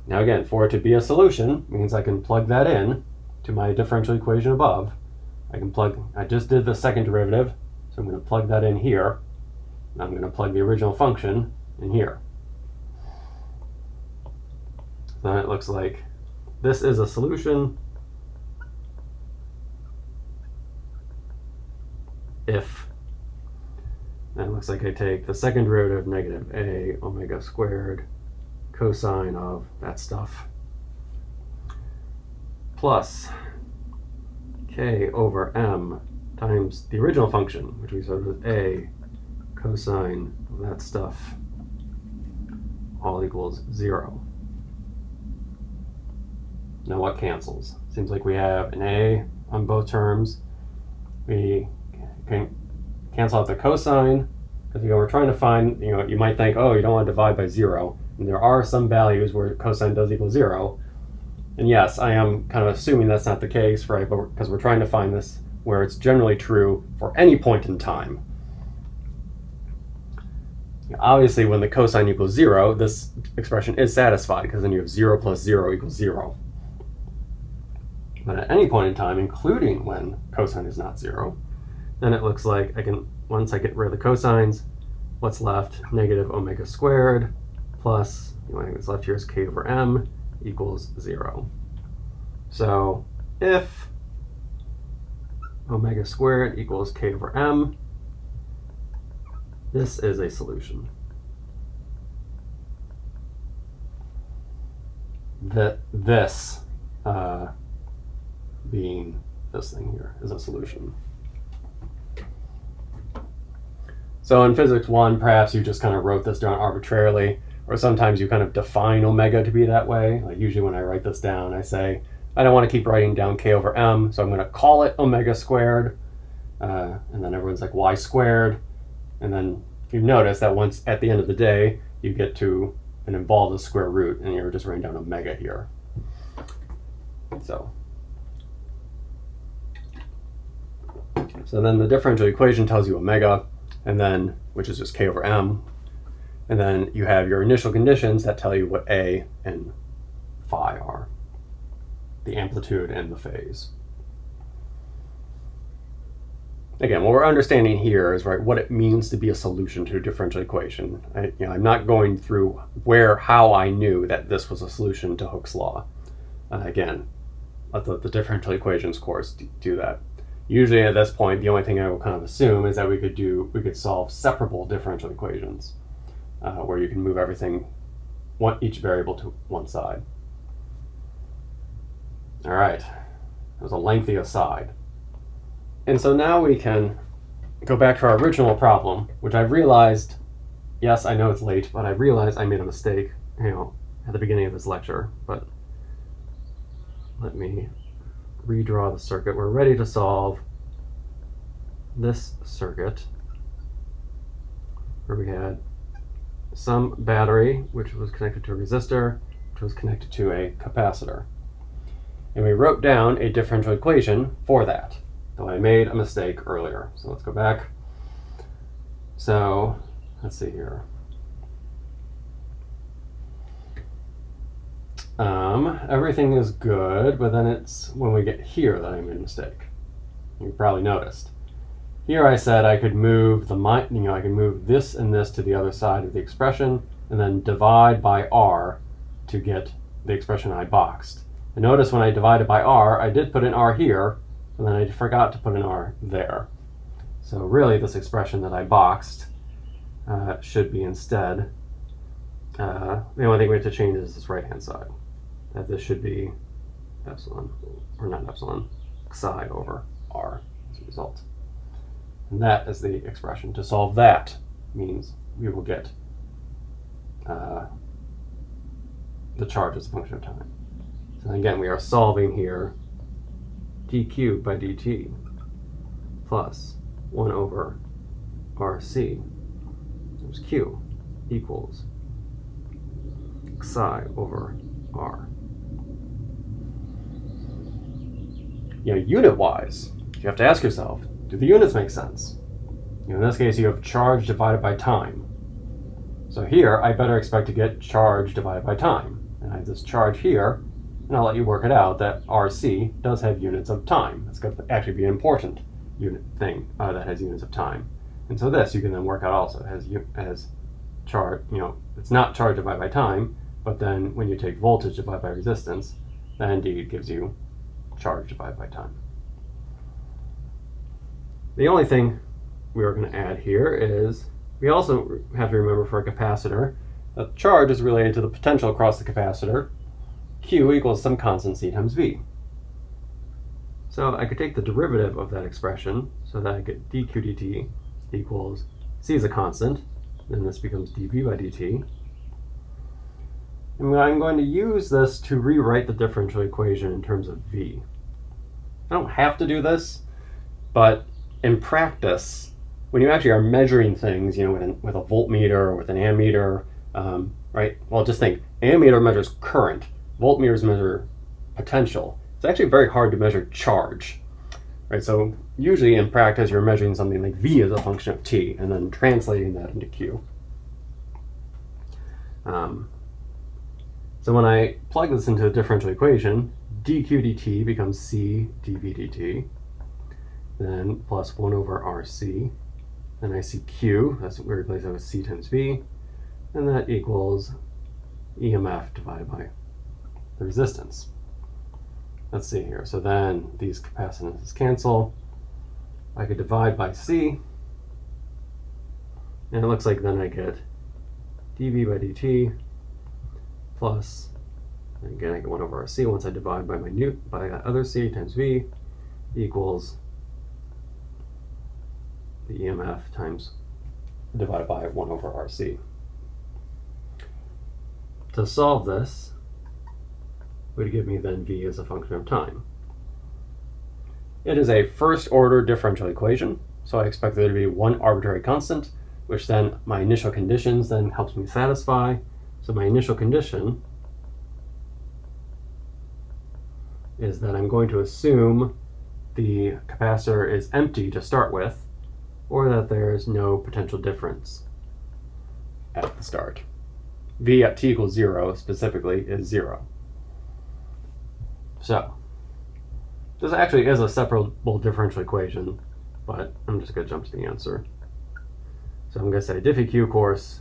Now again, for it to be a solution means I can plug that in to my differential equation above. I just did the second derivative, so I'm going to plug that in here. And I'm going to plug the original function in here. So then it looks like this is a solution if, and it looks like I take the second derivative of negative a omega squared cosine of that stuff plus k over m times the original function, which we said was a cosine of that stuff, all equals 0. Now what cancels? Seems like we have an a on both terms. We can cancel out the cosine, because we're trying to find, you might think, oh, you don't want to divide by 0. And there are some values where cosine does equal 0. And yes, I am kind of assuming that's not the case, right? But because we're trying to find this where it's generally true for any point in time. Obviously, when the cosine equals 0, this expression is satisfied, because then you have 0 plus 0 equals 0. But at any point in time, including when cosine is not 0, then it looks like once I get rid of the cosines, what's left? Negative omega squared plus, what's left here is k over m equals 0. So if omega squared equals k over m, this is a solution. This being this thing here is a solution. So in physics 1, perhaps you just kind of wrote this down arbitrarily, or sometimes you kind of define omega to be that way. Like usually when I write this down, I say, I don't want to keep writing down k over m, so I'm going to call it omega squared, and then everyone's like y squared, and then you notice that once at the end of the day, you get to and involve the square root, and you're just writing down omega here. So then the differential equation tells you omega, and then, which is just k over m, and then you have your initial conditions that tell you what a and phi are, the amplitude and the phase. Again, what we're understanding here is what it means to be a solution to a differential equation. I'm not going through how I knew that this was a solution to Hooke's law. Again, let the differential equations course do that. Usually at this point, the only thing I will kind of assume is that we could solve separable differential equations, where you can move each variable to one side. All right, that was a lengthy aside. And so now we can go back to our original problem, which I've realized, yes, I know it's late, but I realized I made a mistake, at the beginning of this lecture. But let me redraw the circuit. We're ready to solve this circuit where we had some battery which was connected to a resistor, which was connected to a capacitor. And we wrote down a differential equation for that, though I made a mistake earlier. So let's go back. So let's see here. Everything is good, but then it's when we get here that I made a mistake. You probably noticed. Here I said I could move I could move this and this to the other side of the expression, and then divide by r to get the expression I boxed. And notice when I divided by r, I did put an r here, and then I forgot to put an r there. So really, this expression that I boxed should be instead. The only thing we have to change is this right-hand side. That this should be epsilon, or not epsilon, psi over r as a result. And that is the expression. To solve that means we will get the charge as a function of time. So again, we are solving here d cubed by dt plus 1 over rc times q equals psi over r. Unit-wise, you have to ask yourself, do the units make sense? In this case, you have charge divided by time. So here, I better expect to get charge divided by time. And I have this charge here, and I'll let you work it out that RC does have units of time. That's going to actually be an important unit thing that has units of time. And so this you can then work out also as charge, it's not charge divided by time, but then when you take voltage divided by resistance, that indeed gives you charge divided by time. The only thing we are going to add here is we also have to remember for a capacitor that charge is related to the potential across the capacitor. Q equals some constant C times V. So I could take the derivative of that expression so that I get dq dt equals C is a constant, then this becomes dV by dt. And I'm going to use this to rewrite the differential equation in terms of V. I don't have to do this, but in practice, when you actually are measuring things, with a voltmeter or with an ammeter, right? Well, just think, ammeter measures current, voltmeters measure potential. It's actually very hard to measure charge, right? So usually in practice, you're measuring something like V as a function of T and then translating that into Q. So when I plug this into a differential equation, dq dt becomes C dV dt, then plus 1 over RC. Then I see Q, that's we replace that with C times V, and that equals EMF divided by the resistance. Let's see here. So then these capacitances cancel. I could divide by C, and it looks like then I get dV by dt plus, and again I get 1 over RC once I divide by that other C times V equals the EMF times divided by 1 over RC. To solve this would give me then V as a function of time. It is a first order differential equation, so I expect there to be one arbitrary constant, which then my initial conditions then helps me satisfy. So my initial condition is that I'm going to assume the capacitor is empty to start with, or that there's no potential difference at the start. V at t equals 0 specifically is 0. So this actually is a separable differential equation, but I'm just going to jump to the answer. So I'm going to say DiffEq course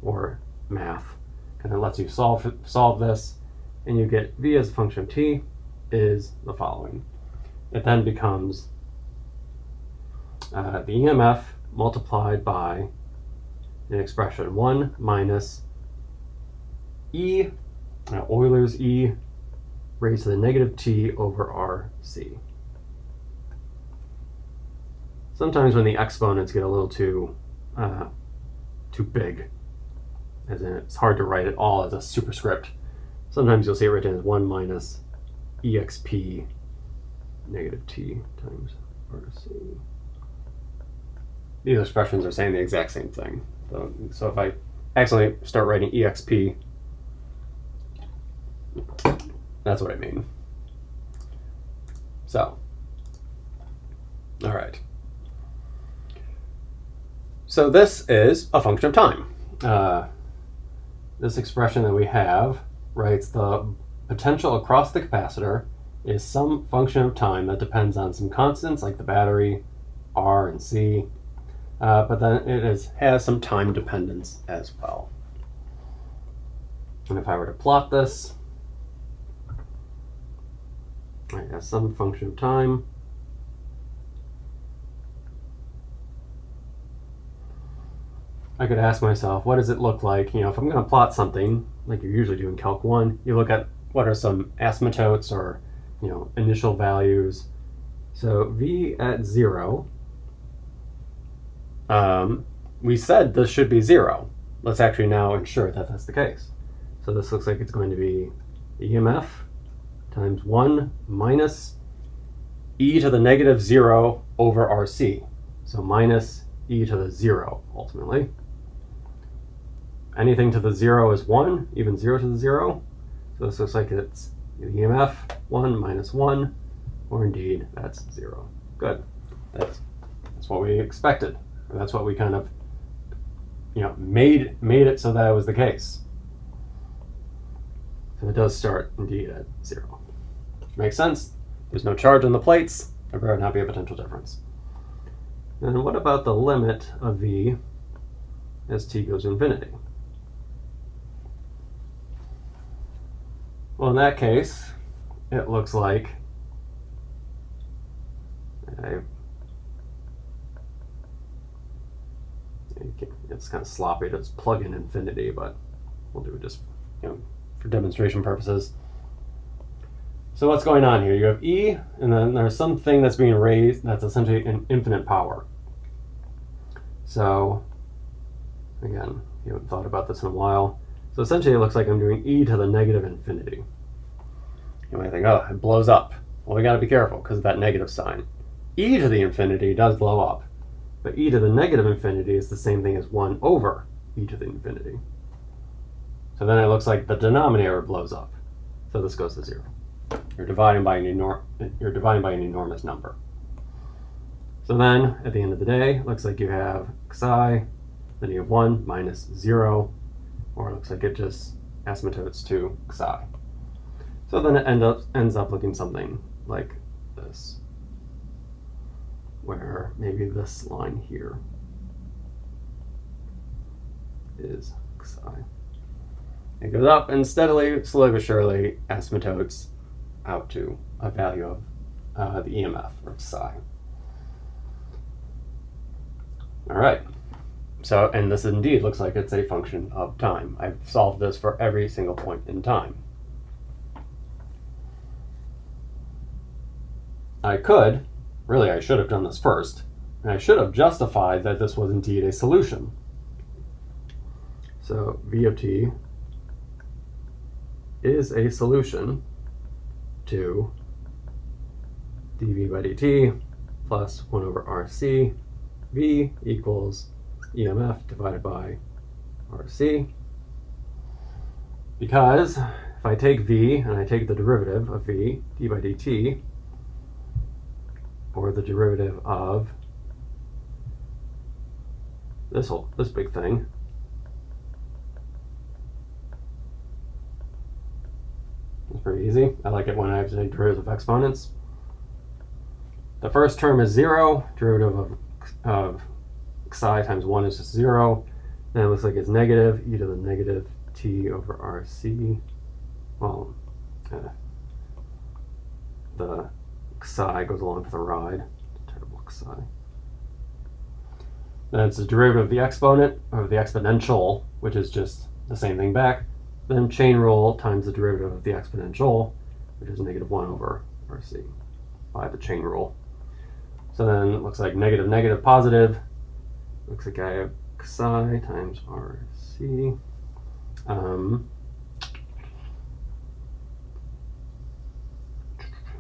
or math kind of lets you solve this, and you get V as a function of t is the following. It then becomes the EMF multiplied by an expression 1 minus E, Euler's E, raised to the negative t over RC. Sometimes when the exponents get a little too big, as in it's hard to write it all as a superscript, sometimes you'll see it written as 1 minus exp negative t times RC. These expressions are saying the exact same thing. So if I accidentally start writing exp, that's what I mean. So, all right. So this is a function of time. This expression that we have writes the potential across the capacitor is some function of time that depends on some constants like the battery, R and C, but then it has some time dependence as well. And if I were to plot this, right, as some function of time, I could ask myself, what does it look like? If I'm going to plot something, like you usually do in Calc 1, you look at what are some asymptotes or initial values. So V at 0, we said this should be 0. Let's actually now ensure that that's the case. So this looks like it's going to be EMF times 1 minus e to the negative 0 over RC. So minus e to the 0 ultimately. Anything to the 0 is 1, even 0 to the 0. So this looks like it's EMF 1 minus 1, or indeed that's 0. Good. That's what we expected. Or that's what we kind of made it so that it was the case. So it does start indeed at 0. Which makes sense. There's no charge on the plates. There better not be a potential difference. And what about the limit of v as t goes to infinity? Well, in that case, it looks like it's kind of sloppy to just plug in infinity, but we'll do it just for demonstration purposes. So what's going on here? You have E, and then there's something that's being raised that's essentially an infinite power. So again, you haven't thought about this in a while. So essentially it looks like I'm doing e to the negative infinity. You might think, oh, it blows up. Well, we got to be careful because of that negative sign. E to the infinity does blow up, but e to the negative infinity is the same thing as 1 over e to the infinity. So then it looks like the denominator blows up. So this goes to 0. You're dividing by an enormous number. So then, at the end of the day, it looks like you have xi, then you have 1 minus 0, or it looks like it just asymptotes to xi. So then it ends up looking something like this, where maybe this line here is xi. It goes up and steadily, slowly but surely, asymptotes out to a value of the EMF, or psi. All right. So, and this indeed looks like it's a function of time. I've solved this for every single point in time. I should have done this first, and I should have justified that this was indeed a solution. So V of t is a solution to dv by dt plus 1 over rc. V equals EMF divided by rc. Because if I take v and I take the derivative of v, d by dt, or the derivative of this big thing, it's pretty easy. I like it when I have to take derivatives of exponents. The first term is 0, derivative of psi times 1 is just 0. Then it looks like it's negative e to the negative t over rc. Well, the psi goes along for the ride. Terrible psi. Then it's the derivative of the exponent, or the exponential, which is just the same thing back. Then chain rule times the derivative of the exponential, which is negative 1 over rc by the chain rule. So then it looks like negative, negative, positive. Looks like I have psi times rc.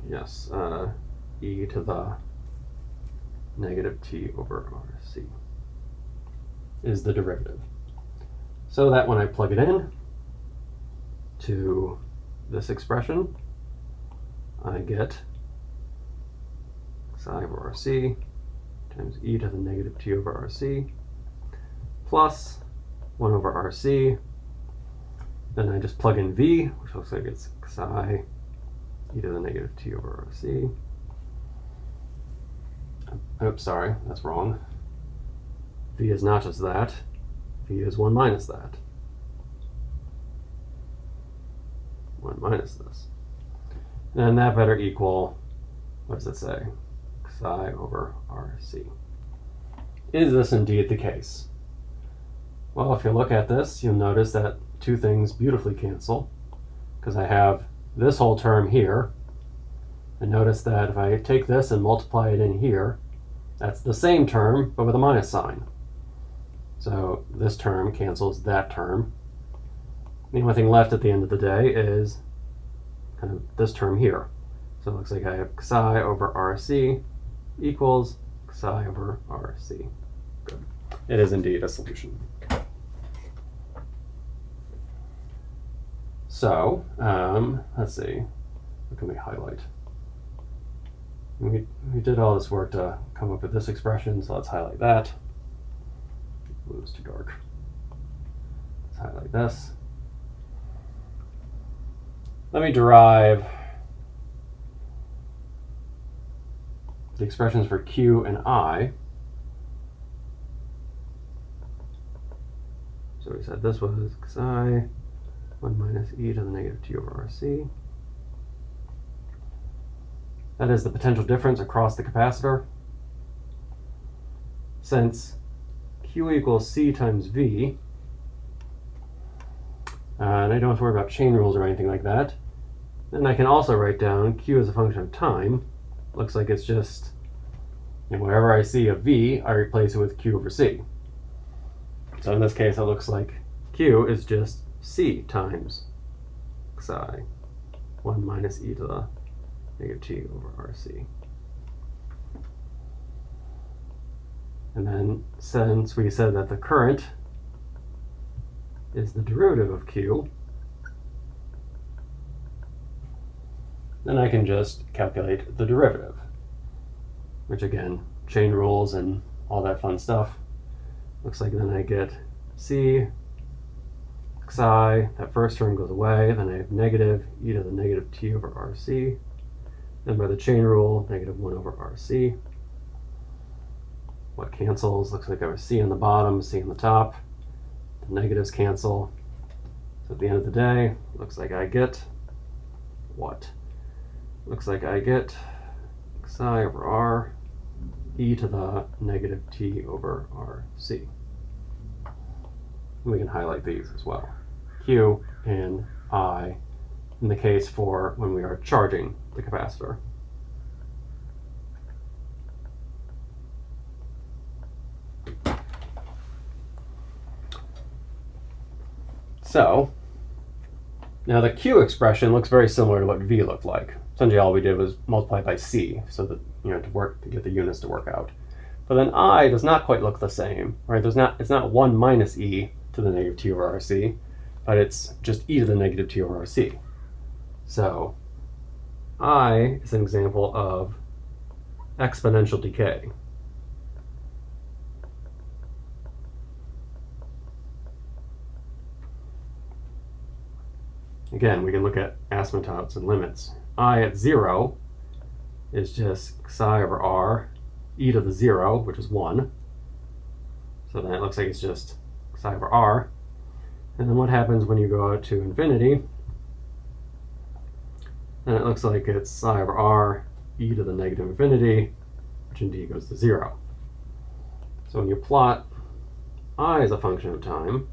Yes, e to the negative t over rc is the derivative. So that when I plug it in to this expression, I get psi over rc times e to the negative t over rc plus 1 over rc. Then I just plug in v, which looks like it's psi e to the negative t over rc. Oops, sorry, that's wrong. V is not just that. V is 1 minus that. 1 minus this. And that better equal, what does it say? Psi over rc. Is this indeed the case? Well, if you look at this, you'll notice that two things beautifully cancel, because I have this whole term here, and notice that if I take this and multiply it in here, that's the same term, but with a minus sign. So this term cancels that term. The only thing left at the end of the day is kind of this term here. So it looks like I have psi over rc equals psi over rc. Good. It is indeed a solution. So, let's see. What can we highlight? We did all this work to come up with this expression, so let's highlight that. Blue is too dark. Let's highlight this. Let me derive the expressions for q and I. So we said this was xi 1 minus e to the negative t over rc. That is the potential difference across the capacitor. Since Q equals C times V, and I don't have to worry about chain rules or anything like that, then I can also write down Q as a function of time. Looks like it's just, wherever I see a V, I replace it with Q over C. So in this case, it looks like Q is just C times xi 1 minus e to the negative t over rc. And then since we said that the current is the derivative of Q, then I can just calculate the derivative, which again, chain rules and all that fun stuff. Looks like then I get C xi, that first term goes away, then I have negative e to the negative t over rc. Then by the chain rule, negative 1 over rc. What cancels? Looks like I have a c on the bottom, c on the top. The negatives cancel. So at the end of the day, looks like I get what? Looks like I get xi over r e to the negative t over rc. We can highlight these as well. Q and I in the case for when we are charging the capacitor. So now the Q expression looks very similar to what V looked like. Essentially all we did was multiply by C so that to get the units to work out. But then I does not quite look the same, right? It's not 1 minus e to the negative t over rc, but it's just e to the negative t over rc. So I is an example of exponential decay. Again, we can look at asymptotes and limits. I at 0 is just xi over r e to the 0, which is 1. So then it looks like it's just xi over r. And then what happens when you go out to infinity? Then it looks like it's psi over r e to the negative infinity, which indeed goes to 0. So when you plot I as a function of time,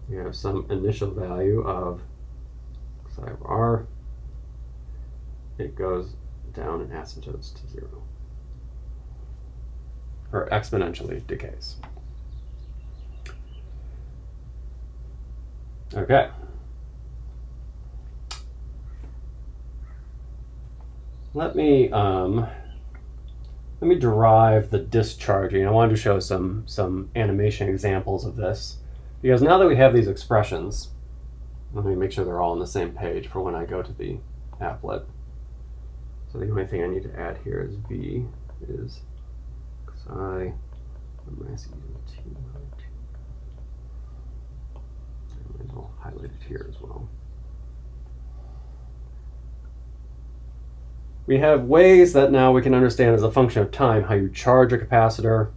you have some initial value of psi over r. It goes down in asymptotes to 0, or exponentially decays. Okay. Let me derive the discharging. I wanted to show some animation examples of this, because now that we have these expressions, let me make sure they're all on the same page for when I go to the applet. So the only thing I need to add here is V is psi minus e to the t by 2. And I'll highlight it here as well. We have ways that now we can understand as a function of time how you charge a capacitor,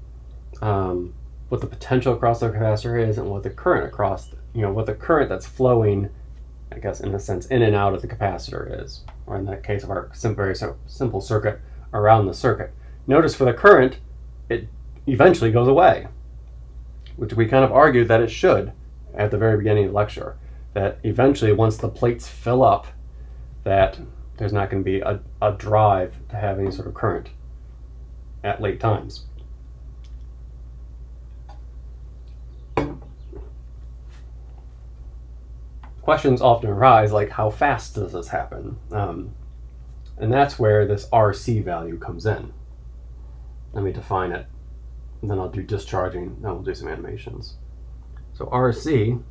what the potential across the capacitor is, and what the current across, what the current that's flowing, I guess in a sense, in and out of the capacitor is, or in that case of our very simple circuit, around the circuit. Notice for the current, it eventually goes away, which we kind of argued that it should at the very beginning of the lecture, that eventually once the plates fill up, that there's not going to be a drive to have any sort of current at late times. Questions often arise like, how fast does this happen? And that's where this RC value comes in. Let me define it, and then I'll do discharging, then we'll do some animations. So RC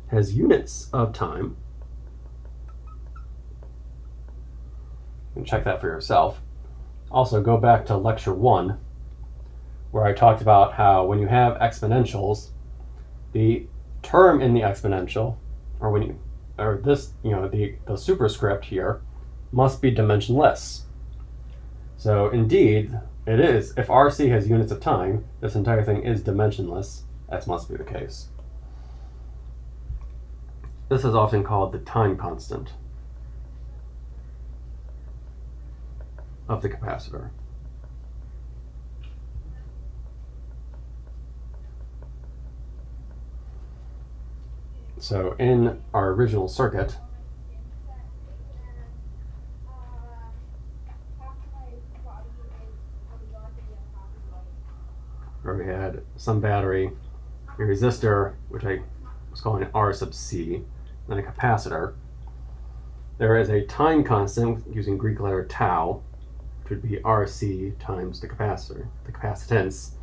has units of time. You can check that for yourself. Also, go back to lecture 1, where I talked about how when you have exponentials, the term in the exponential, the superscript here, must be dimensionless. So indeed, it is, if RC has units of time, this entire thing is dimensionless, as must be the case. This is often called the time constant of the capacitor. So in our original circuit, where we had some battery, a resistor, which I was calling R sub C, and a capacitor, there is a time constant using Greek letter tau, which would be RC times the capacitor, the capacitance.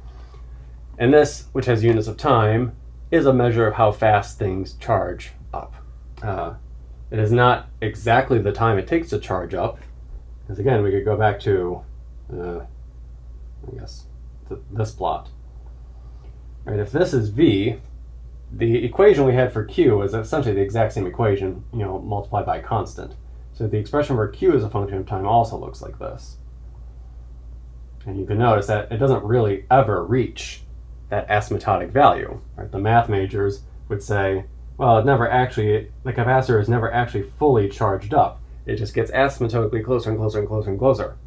And this, which has units of time, is a measure of how fast things charge up. It is not exactly the time it takes to charge up, because again, we could go back to, this plot. Right, if this is V, the equation we had for Q is essentially the exact same equation, multiplied by a constant. So the expression where Q is a function of time also looks like this. And you can notice that it doesn't really ever reach that asymptotic value. Right? The math majors would say, well, the capacitor is never actually fully charged up. It just gets asymptotically closer and closer and closer and closer.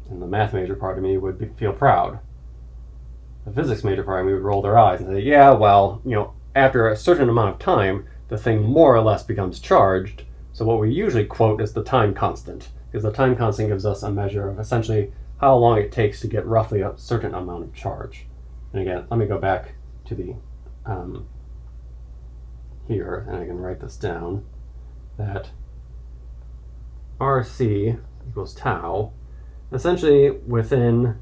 And the math major part of me would feel proud. The physics major part of me would roll their eyes and say, yeah, well, after a certain amount of time, the thing more or less becomes charged. So what we usually quote is the time constant, because the time constant gives us a measure of essentially how long it takes to get roughly a certain amount of charge. And again, let me go back to the here, and I can write this down, that RC equals tau. Essentially, within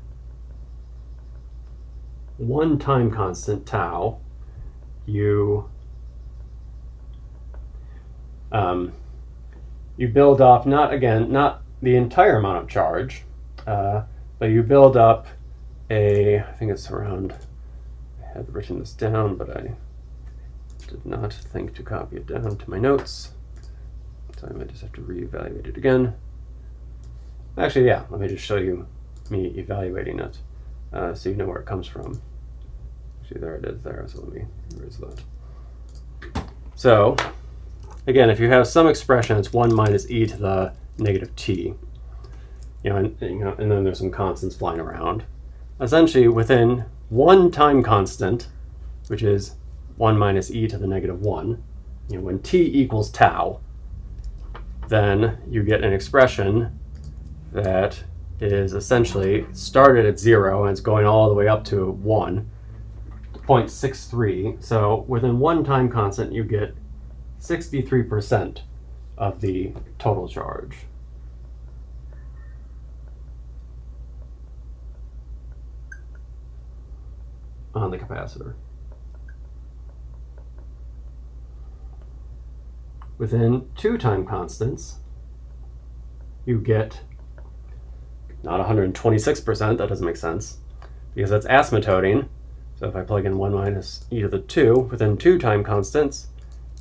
one time constant, tau, you build up, not the entire amount of charge, but you build up I think it's around, I had written this down, but I did not think to copy it down to my notes. So I might just have to reevaluate it again. Actually, yeah, let me just show you me evaluating it so you know where it comes from. Actually, there it is there, so let me erase that. So, again, if you have some expression, it's 1 minus e to the negative t, and then there's some constants flying around. Essentially, within one time constant, which is 1 minus e to the negative 1, when t equals tau, then you get an expression that is essentially started at 0 and it's going all the way up to 1, 0.63. So within one time constant, you get 63% of the total charge. On the capacitor. Within two time constants, you get not 126%, that doesn't make sense, because that's asymptoting. So if I plug in 1 minus e to the 2 within two time constants,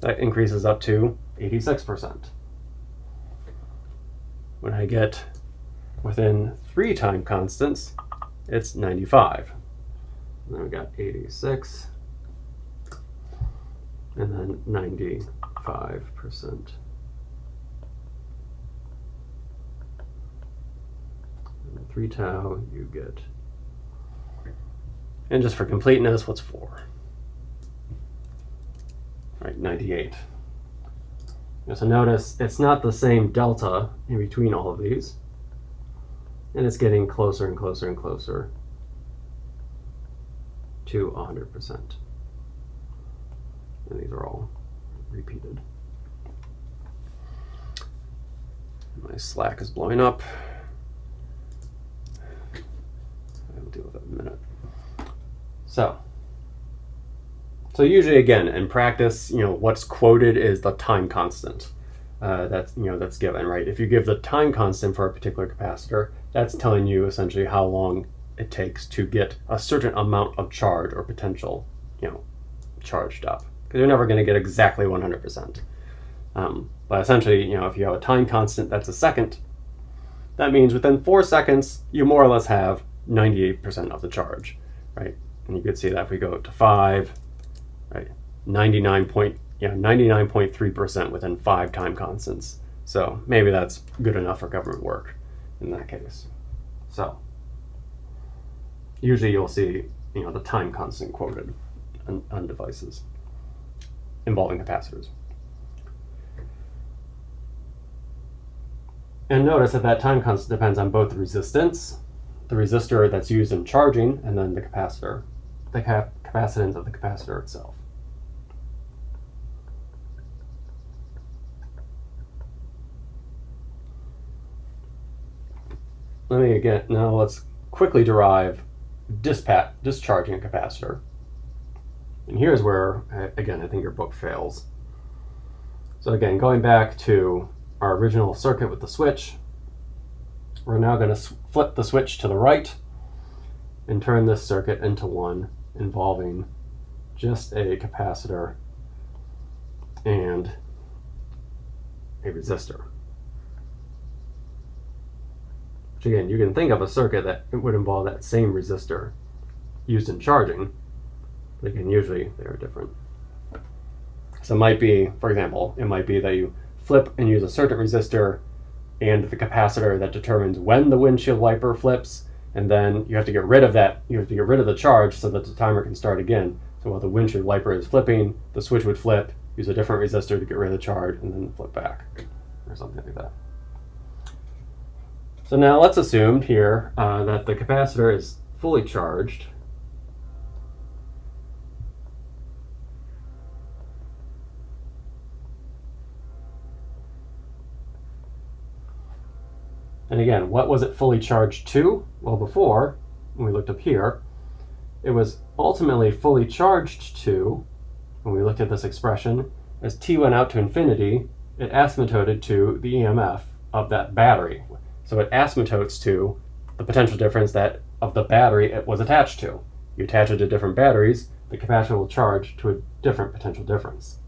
that increases up to 86%. When I get within three time constants, it's 95. And then we got 86, and then 95%. And 3 tau you get. And just for completeness, what's 4? Right, 98. So notice it's not the same delta in between all of these, and it's getting closer and closer and closer to 100%. And these are all repeated. My Slack is blowing up. I'll deal with that in a minute. So usually, again, in practice, what's quoted is the time constant. That's given, right? If you give the time constant for a particular capacitor, that's telling you essentially how long it takes to get a certain amount of charge or potential, charged up. Because you're never going to get exactly 100%. But essentially, if you have a time constant that's a second, that means within 4 seconds, you more or less have 98% of the charge, right? And you could see that if we go to 5, right, 99.3% within 5 time constants. So maybe that's good enough for government work in that case. So usually you'll see, the time constant quoted on devices involving capacitors. And notice that time constant depends on both the resistance, the resistor that's used in charging, and then the capacitor, the capacitance of the capacitor itself. Now let's quickly derive discharging a capacitor. And here's where, again, I think your book fails. So again, going back to our original circuit with the switch, we're now going to flip the switch to the right and turn this circuit into one involving just a capacitor and a resistor. Which again, you can think of a circuit that would involve that same resistor used in charging, but again, usually they're different. So it might be, for example, it might be that you flip and use a certain resistor and the capacitor that determines when the windshield wiper flips, and then you have to get rid of that. You have to get rid of the charge so that the timer can start again. So while the windshield wiper is flipping, the switch would flip, use a different resistor to get rid of the charge, and then flip back, or something like that. So now let's assume here that the capacitor is fully charged. And again, what was it fully charged to? Well, before, when we looked up here, it was ultimately fully charged to, when we looked at this expression, as t went out to infinity, it asymptoted to the EMF of that battery. So it asymptotes to the potential difference that of the battery it was attached to. You attach it to different batteries, the capacitor will charge to a different potential difference.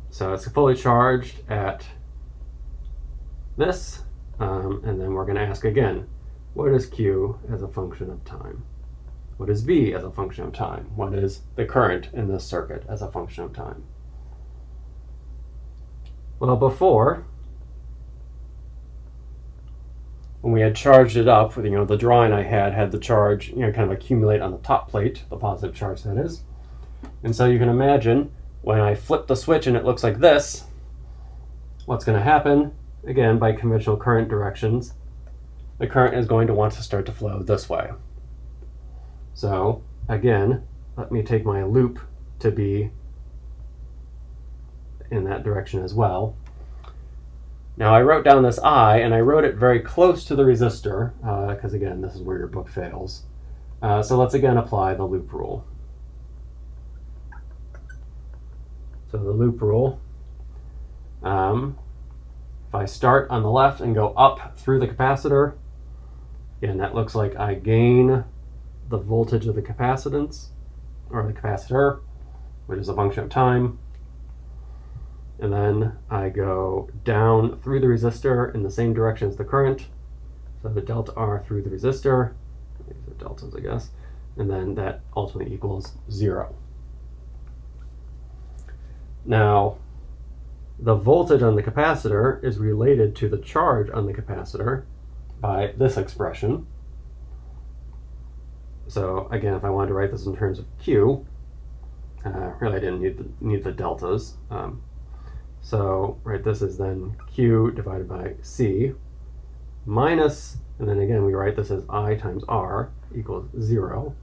So it's fully charged at this, and then we're going to ask again, what is Q as a function of time? What is V as a function of time? What is the current in this circuit as a function of time? Well, before, when we had charged it up, the drawing I had the charge, kind of accumulate on the top plate, the positive charge that is. And so you can imagine when I flip the switch and it looks like this, what's going to happen? Again, by conventional current directions, the current is going to want to start to flow this way. So again, let me take my loop to be in that direction as well. Now I wrote down this I, and I wrote it very close to the resistor, because again, this is where your book fails. So let's again apply the loop rule. So the loop rule, if I start on the left and go up through the capacitor, again, that looks like I gain the voltage of the capacitance, or the capacitor, which is a function of time. And then I go down through the resistor in the same direction as the current. So the delta R through the resistor, these are deltas, I guess, and then that ultimately equals 0. Now, the voltage on the capacitor is related to the charge on the capacitor by this expression. So again, if I wanted to write this in terms of Q, really I didn't need the deltas. So this is then Q divided by C minus, and then again we write this as I times R equals 0.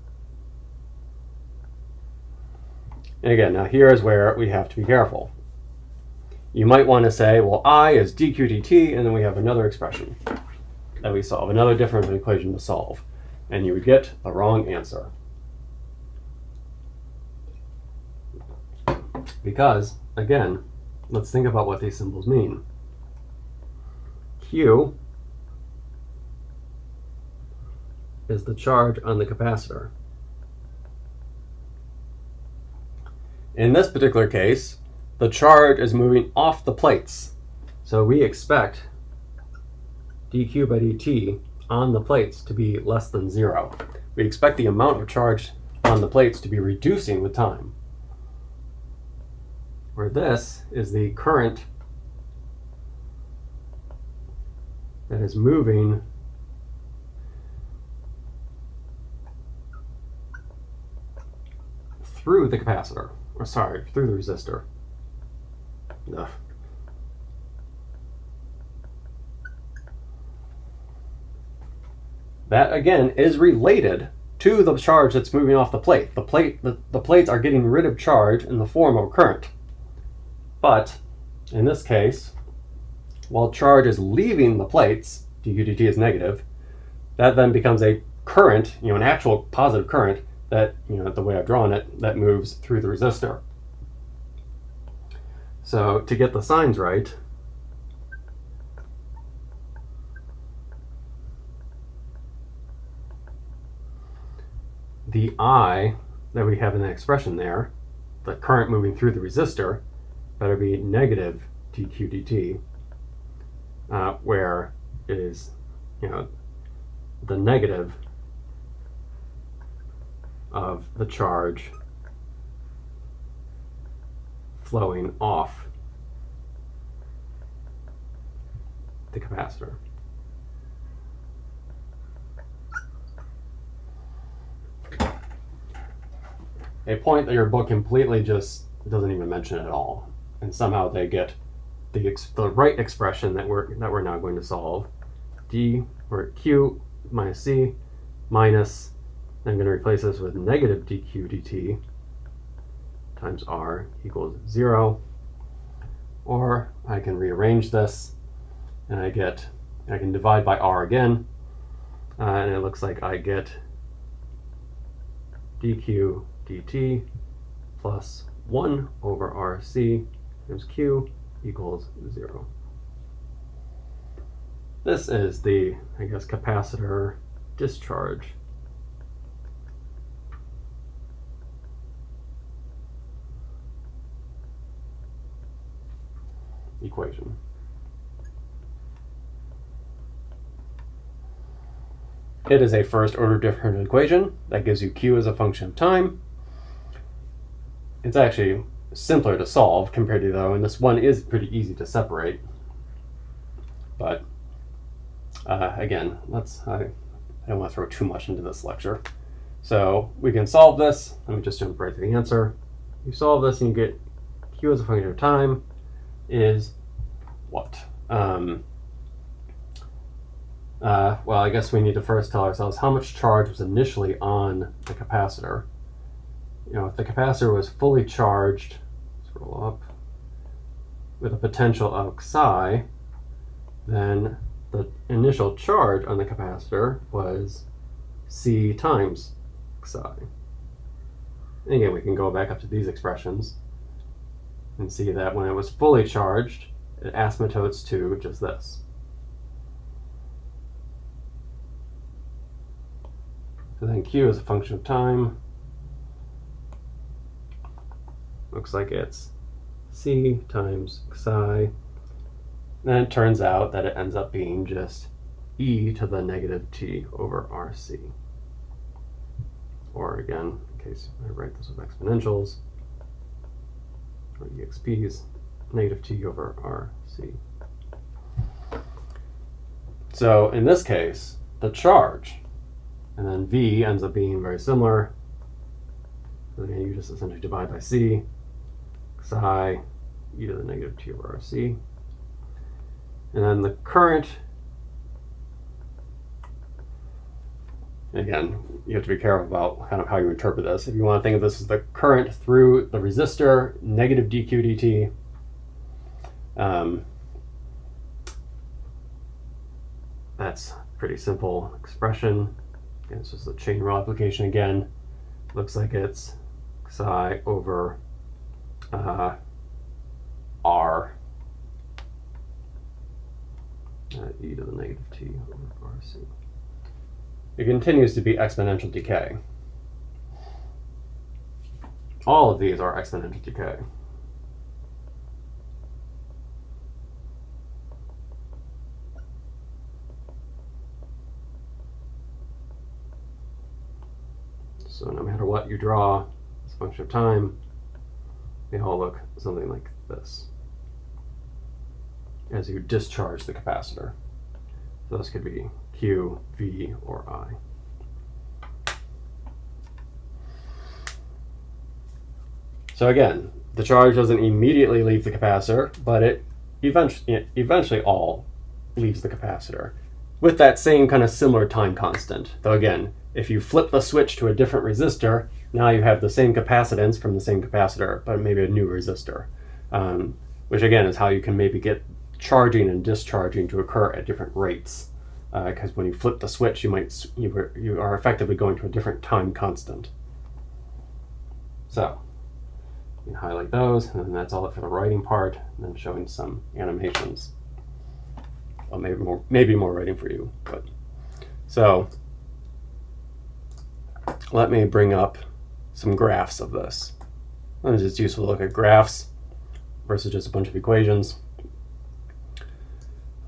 And again, now here is where we have to be careful. You might want to say, well, I is dq dt, and then we have another expression that we solve, another differential equation to solve, and you would get the wrong answer. Because, again, let's think about what these symbols mean. Q is the charge on the capacitor. In this particular case, the charge is moving off the plates. So we expect dq by dt on the plates to be less than 0. We expect the amount of charge on the plates to be reducing with time, where this is the current that is moving through the capacitor, or sorry, through the resistor. Ugh. That again is related to the charge that's moving off the plate. The plates are getting rid of charge in the form of current. But in this case, while charge is leaving the plates, dq dt is negative, that then becomes a current, an actual positive current that, the way I've drawn it, that moves through the resistor. So to get the signs right, the I that we have in the expression there, the current moving through the resistor, better be negative dq dt, where it is, the negative of the charge flowing off the capacitor. A point that your book completely just doesn't even mention at all, and somehow they get the right expression that we're now going to solve. D, or Q minus C minus, I'm going to replace this with negative dq dt times R equals 0. Or I can rearrange this, and I can divide by R again, and it looks like I get dq dt plus 1 over RC times Q equals 0. This is the, capacitor discharge equation. It is a first-order differential equation that gives you Q as a function of time. It's actually simpler to solve compared to though, and this one is pretty easy to separate. But again, I don't want to throw too much into this lecture. So we can solve this. Let me just jump right to the answer. You solve this and you get Q as a function of time is what? Well, I guess we need to first tell ourselves how much charge was initially on the capacitor. If the capacitor was fully charged, scroll up, with a potential of psi, then the initial charge on the capacitor was C times psi. And again, we can go back up to these expressions and see that when it was fully charged, it asymptotes to just this. So then Q is a function of time. Looks like it's C times psi. Then it turns out that it ends up being just e to the negative t over RC. Or again, in case I write this with exponentials, or EXPs, negative t over RC. So in this case, the charge, and then V ends up being very similar. So again, you just essentially divide by C, psi, e to the negative t over RC. And then the current, again, you have to be careful about kind of how you interpret this. If you want to think of this as the current through the resistor, negative dq dt, that's a pretty simple expression. Again, it's just a chain rule application again. Looks like it's psi over R e to the negative t over RC. It continues to be exponential decay. All of these are exponential decay. So no matter what you draw as a function of time, they all look something like this as you discharge the capacitor. So this could be Q, V, or I. So again, the charge doesn't immediately leave the capacitor, but it eventually all leaves the capacitor with that same kind of similar time constant. Though again, if you flip the switch to a different resistor, now you have the same capacitance from the same capacitor, but maybe a new resistor, which again is how you can maybe get charging and discharging to occur at different rates. Because when you flip the switch, you are effectively going to a different time constant. So you can highlight those, and then that's all for the writing part, and then showing some animations. Well, maybe more writing for you, but so let me bring up some graphs of this. And it's useful to look at graphs versus just a bunch of equations.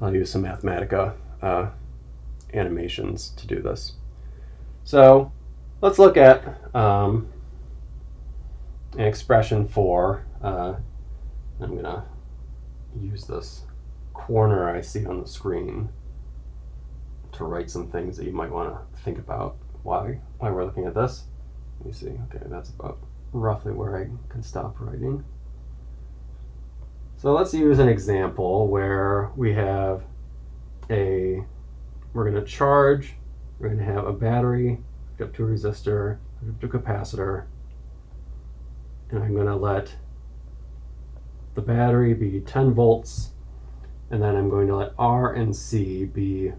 I'll use some Mathematica animations to do this. So let's look at an expression for, I'm going to use this corner I see on the screen to write some things that you might want to think about why we're looking at this. Let me see. Okay, that's about roughly where I can stop writing. So let's use an example where we have we're going to charge, we're going to have a battery hooked up to a resistor, hooked up to a capacitor, and I'm going to let the battery be 10 volts, and then I'm going to let R and C be,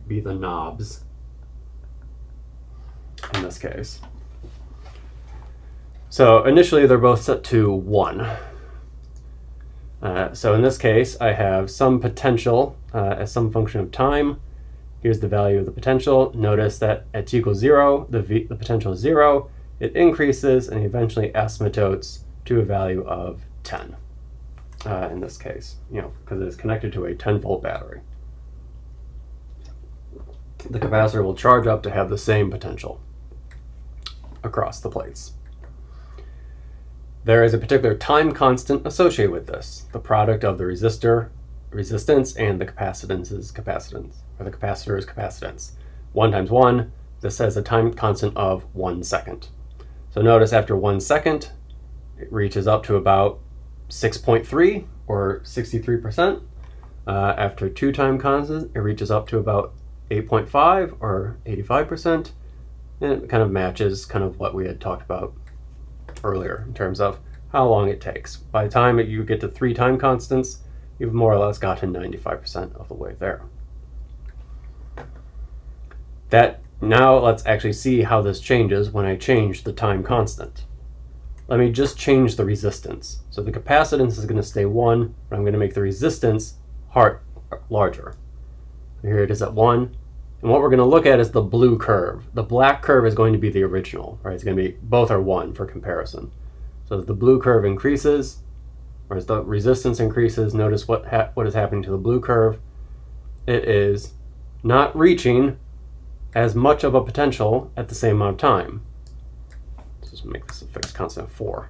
be the knobs in this case. So initially they're both set to 1. So in this case I have some potential as some function of time. Here's the value of the potential. Notice that at t equals 0, the potential is 0. It increases and eventually asymptotes to a value of 10 in this case, because it is connected to a 10-volt battery. The capacitor will charge up to have the same potential across the plates. There is a particular time constant associated with this, the product of the resistance and the capacitance's capacitance, or the capacitor's capacitance. 1 times 1, this has a time constant of 1 second. So notice after 1 second, it reaches up to about 6.3 or 63%. After 2 time constants, it reaches up to about 8.5 or 85%. And it kind of matches kind of what we had talked about earlier in terms of how long it takes. By the time you get to 3 time constants, you've more or less gotten 95% of the way there. Now let's actually see how this changes when I change the time constant. Let me just change the resistance. So the capacitance is going to stay 1, but I'm going to make the resistance larger. Here it is at 1. And what we're going to look at is the blue curve. The black curve is going to be the original, right? It's going to be, both are 1 for comparison. So as the blue curve increases, or as the resistance increases, notice what is happening to the blue curve. It is not reaching as much of a potential at the same amount of time. Let's just make this a fixed constant of 4.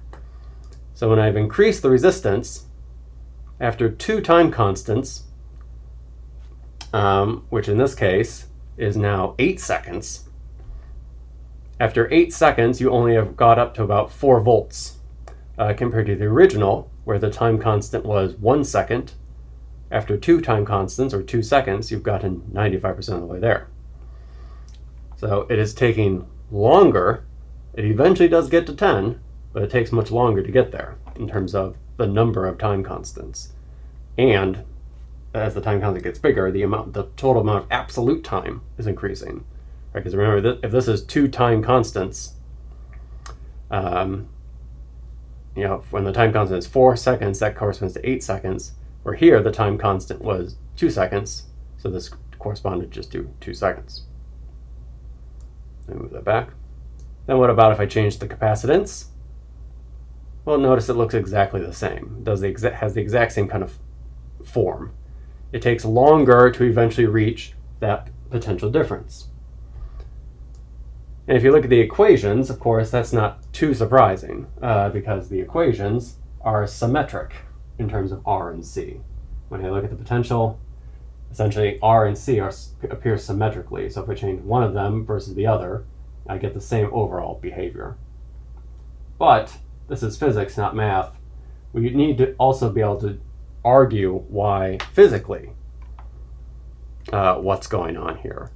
So when I've increased the resistance, after 2 time constants, which in this case is now 8 seconds, after 8 seconds you only have got up to about 4 volts compared to the original where the time constant was 1 second. After 2 time constants or 2 seconds, you've gotten 95% of the way there. So it is taking longer. It eventually does get to 10, but it takes much longer to get there in terms of the number of time constants. And as the time constant gets bigger, the total amount of absolute time is increasing. Right? Because remember, if this is 2 time constants, when the time constant is 4 seconds, that corresponds to 8 seconds. Where here, the time constant was 2 seconds, so this corresponded just to 2 seconds. Let me move that back. Then what about if I change the capacitance? Well, notice it looks exactly the same. It has the exact same kind of form. It takes longer to eventually reach that potential difference. And if you look at the equations, of course, that's not too surprising because the equations are symmetric in terms of R and C. When I look at the potential, essentially R and C appear symmetrically. So if I change one of them versus the other, I get the same overall behavior. But this is physics, not math. We need to also be able to argue why physically what's going on here.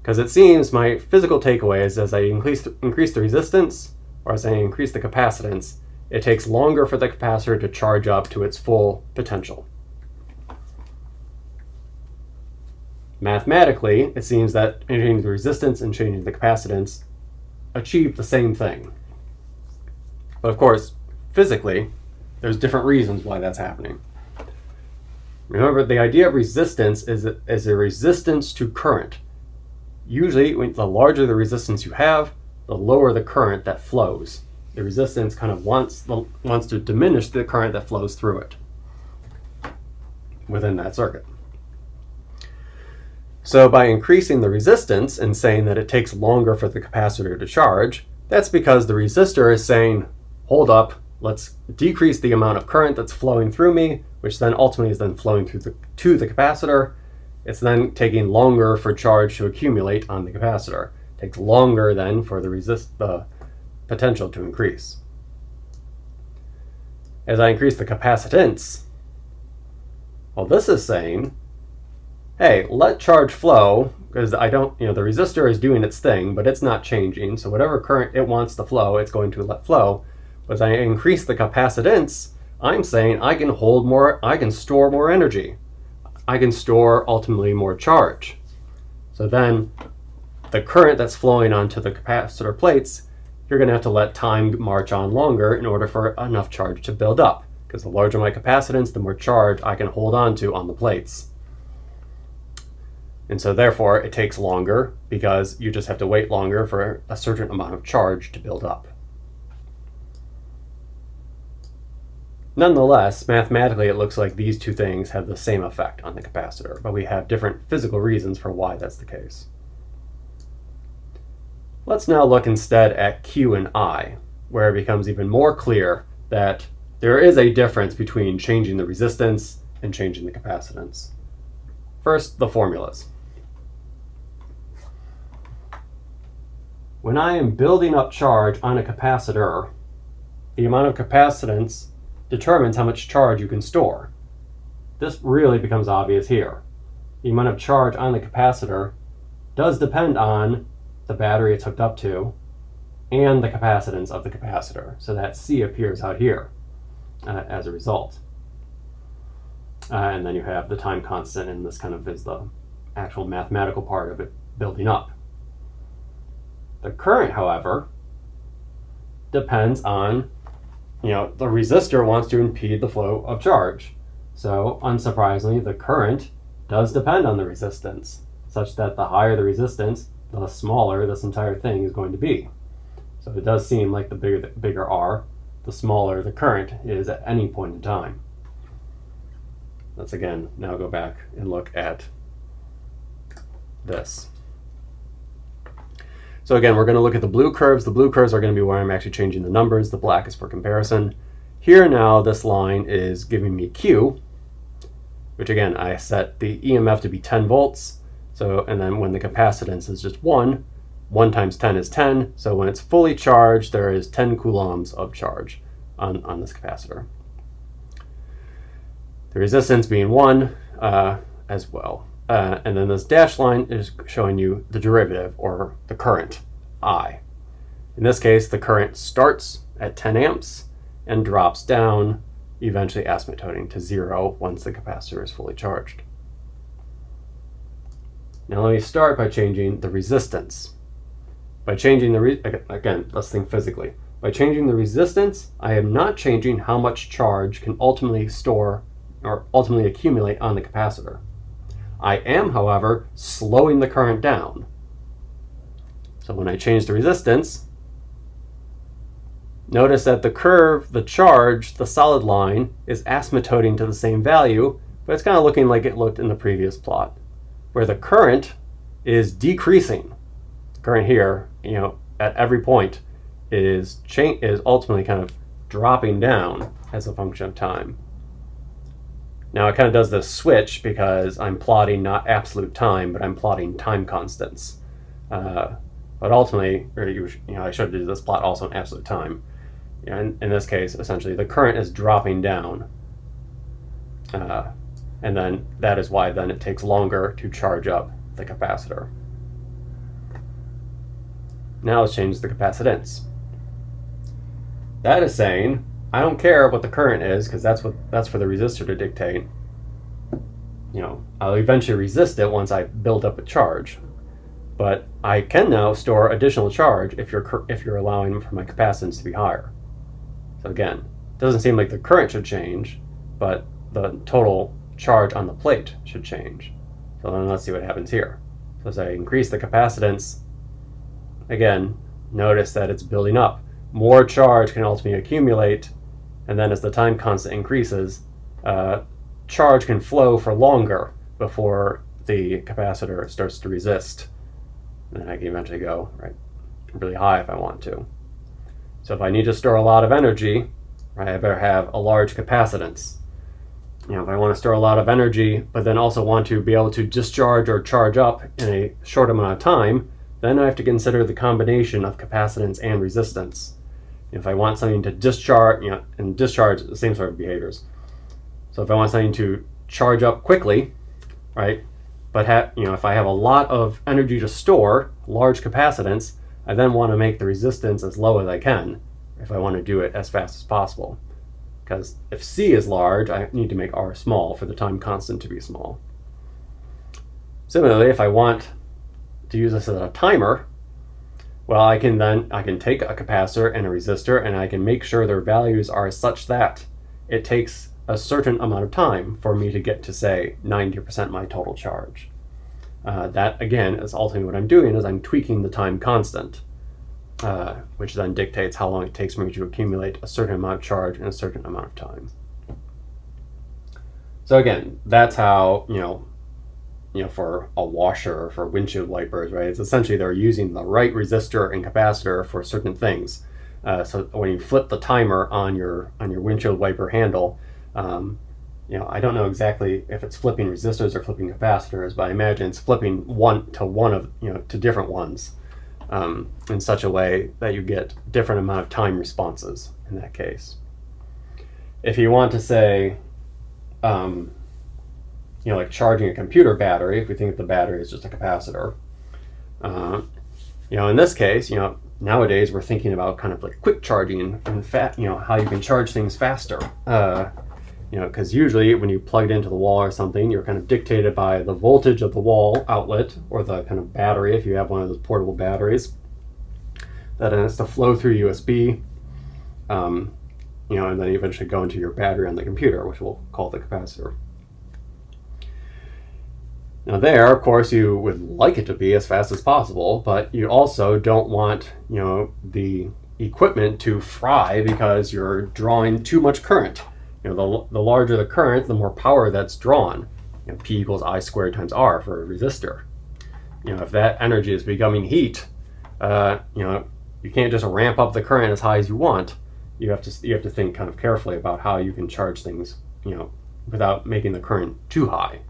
Because it seems my physical takeaway is as I increase the resistance, or as I increase the capacitance, it takes longer for the capacitor to charge up to its full potential. Mathematically, it seems that changing the resistance and changing the capacitance achieve the same thing. But of course, physically, there's different reasons why that's happening. Remember, the idea of resistance is a resistance to current. Usually, the larger the resistance you have, the lower the current that flows. The resistance kind of wants to diminish the current that flows through it within that circuit. So by increasing the resistance and saying that it takes longer for the capacitor to charge, that's because the resistor is saying, hold up, let's decrease the amount of current that's flowing through me, which then ultimately is then flowing through to the capacitor. It's then taking longer for charge to accumulate on the capacitor. It takes longer then for the potential to increase. As I increase the capacitance, well, this is saying, hey, let charge flow, because the resistor is doing its thing, but it's not changing. So whatever current it wants to flow, it's going to let flow. But as I increase the capacitance, I'm saying I can store more energy. I can store ultimately more charge. So then the current that's flowing onto the capacitor plates, you're going to have to let time march on longer in order for enough charge to build up. Because the larger my capacitance, the more charge I can hold on to on the plates. And so therefore it takes longer because you just have to wait longer for a certain amount of charge to build up. Nonetheless, mathematically it looks like these two things have the same effect on the capacitor, but we have different physical reasons for why that's the case. Let's now look instead at Q and I, where it becomes even more clear that there is a difference between changing the resistance and changing the capacitance. First, the formulas. When I am building up charge on a capacitor, the amount of capacitance determines how much charge you can store. This really becomes obvious here. The amount of charge on the capacitor does depend on the battery it's hooked up to and the capacitance of the capacitor. So that C appears out here as a result. And then you have the time constant, and this kind of is the actual mathematical part of it building up. The current, however, depends on, the resistor wants to impede the flow of charge. So unsurprisingly, the current does depend on the resistance, such that the higher the resistance, the smaller this entire thing is going to be. So it does seem like the bigger R, the smaller the current is at any point in time. Let's again now go back and look at this. So again, we're going to look at the blue curves. The blue curves are going to be where I'm actually changing the numbers. The black is for comparison. Here now, this line is giving me Q, which again, I set the EMF to be 10 volts. So, and then when the capacitance is just 1 times 10 is 10. So when it's fully charged, there is 10 coulombs of charge on this capacitor. The resistance being 1 as well. And then this dashed line is showing you the derivative, or the current, I. In this case, the current starts at 10 amps and drops down, eventually asymptoting to 0 once the capacitor is fully charged. Now let me start by changing the resistance. By changing again, let's think physically. By changing the resistance, I am not changing how much charge can ultimately store or ultimately accumulate on the capacitor. I am, however, slowing the current down. So when I change the resistance, notice that the curve, the charge, the solid line, is asymptoting to the same value, but it's kind of looking like it looked in the previous plot, where the current is decreasing. current here, at every point is ultimately kind of dropping down as a function of time. Now it kind of does this switch because I'm plotting not absolute time, but I'm plotting time constants. But ultimately, I should do this plot also in absolute time. In this case, essentially, the current is dropping down. And then that is why then it takes longer to charge up the capacitor. Now let's change the capacitance. That is saying, I don't care what the current is, because that's for the resistor to dictate. I'll eventually resist it once I build up a charge. But I can now store additional charge if you're allowing for my capacitance to be higher. So again, it doesn't seem like the current should change, but the total charge on the plate should change. So then let's see what happens here. So as I increase the capacitance, again, notice that it's building up. More charge can ultimately accumulate, and then as the time constant increases, charge can flow for longer before the capacitor starts to resist. And then I can eventually go really high if I want to. So if I need to store a lot of energy, I better have a large capacitance. If I want to store a lot of energy, but then also want to be able to discharge or charge up in a short amount of time, then I have to consider the combination of capacitance and resistance. If I want something to discharge, and discharge the same sort of behaviors. So if I want something to charge up quickly, but if I have a lot of energy to store, large capacitance, I then want to make the resistance as low as I can if I want to do it as fast as possible. Because if C is large, I need to make R small for the time constant to be small. Similarly, if I want to use this as a timer, well, I can take a capacitor and a resistor, and I can make sure their values are such that it takes a certain amount of time for me to get to, say, 90% my total charge. That, again, is ultimately what I'm doing, is I'm tweaking the time constant, which then dictates how long it takes for me to accumulate a certain amount of charge in a certain amount of time. So again, that's how, for a washer or for windshield wipers, it's essentially they're using the right resistor and capacitor for certain things. So when you flip the timer on your windshield wiper handle, I don't know exactly if it's flipping resistors or flipping capacitors, but I imagine it's flipping to different ones in such a way that you get different amount of time responses in that case. If you want to say, like charging a computer battery, if we think of the battery as just a capacitor, in this case, nowadays we're thinking about kind of like quick charging and how you can charge things faster. Because usually when you plug it into the wall or something, you're kind of dictated by the voltage of the wall outlet or the kind of battery, if you have one of those portable batteries, that has to flow through USB, and then eventually go into your battery on the computer, which we'll call the capacitor. Now there, of course, you would like it to be as fast as possible, but you also don't want, the equipment to fry because you're drawing too much current. The larger the current, the more power that's drawn. P equals I squared times R for a resistor. If that energy is becoming heat, you can't just ramp up the current as high as you want. You have to think kind of carefully about how you can charge things, without making the current too high.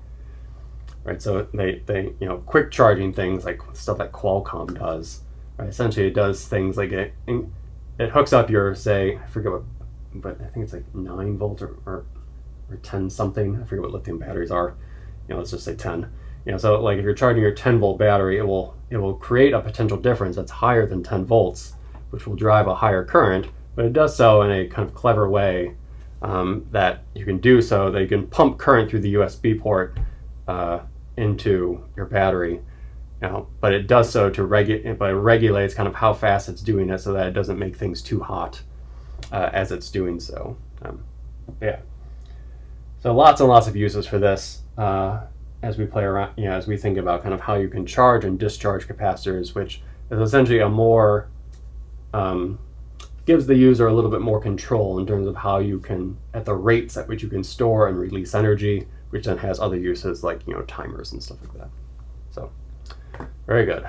So they quick charging things like stuff that Qualcomm does. Essentially, it does things like it hooks up your, say, I forget what, but I think it's like 9 volts or 10 something. I forget what lithium batteries are. Let's just say 10. So like if you're charging your 10 volt battery, it will create a potential difference that's higher than 10 volts, which will drive a higher current. But it does so in a kind of clever way that you can do so that you can pump current through the USB port into your battery. But it does so but it regulates kind of how fast it's doing it so that it doesn't make things too hot as it's doing so. So lots and lots of uses for this as we play around, as we think about kind of how you can charge and discharge capacitors, which is essentially a more gives the user a little bit more control in terms of how you can, at the rates at which you can store and release energy, which then has other uses like timers and stuff like that. So very good.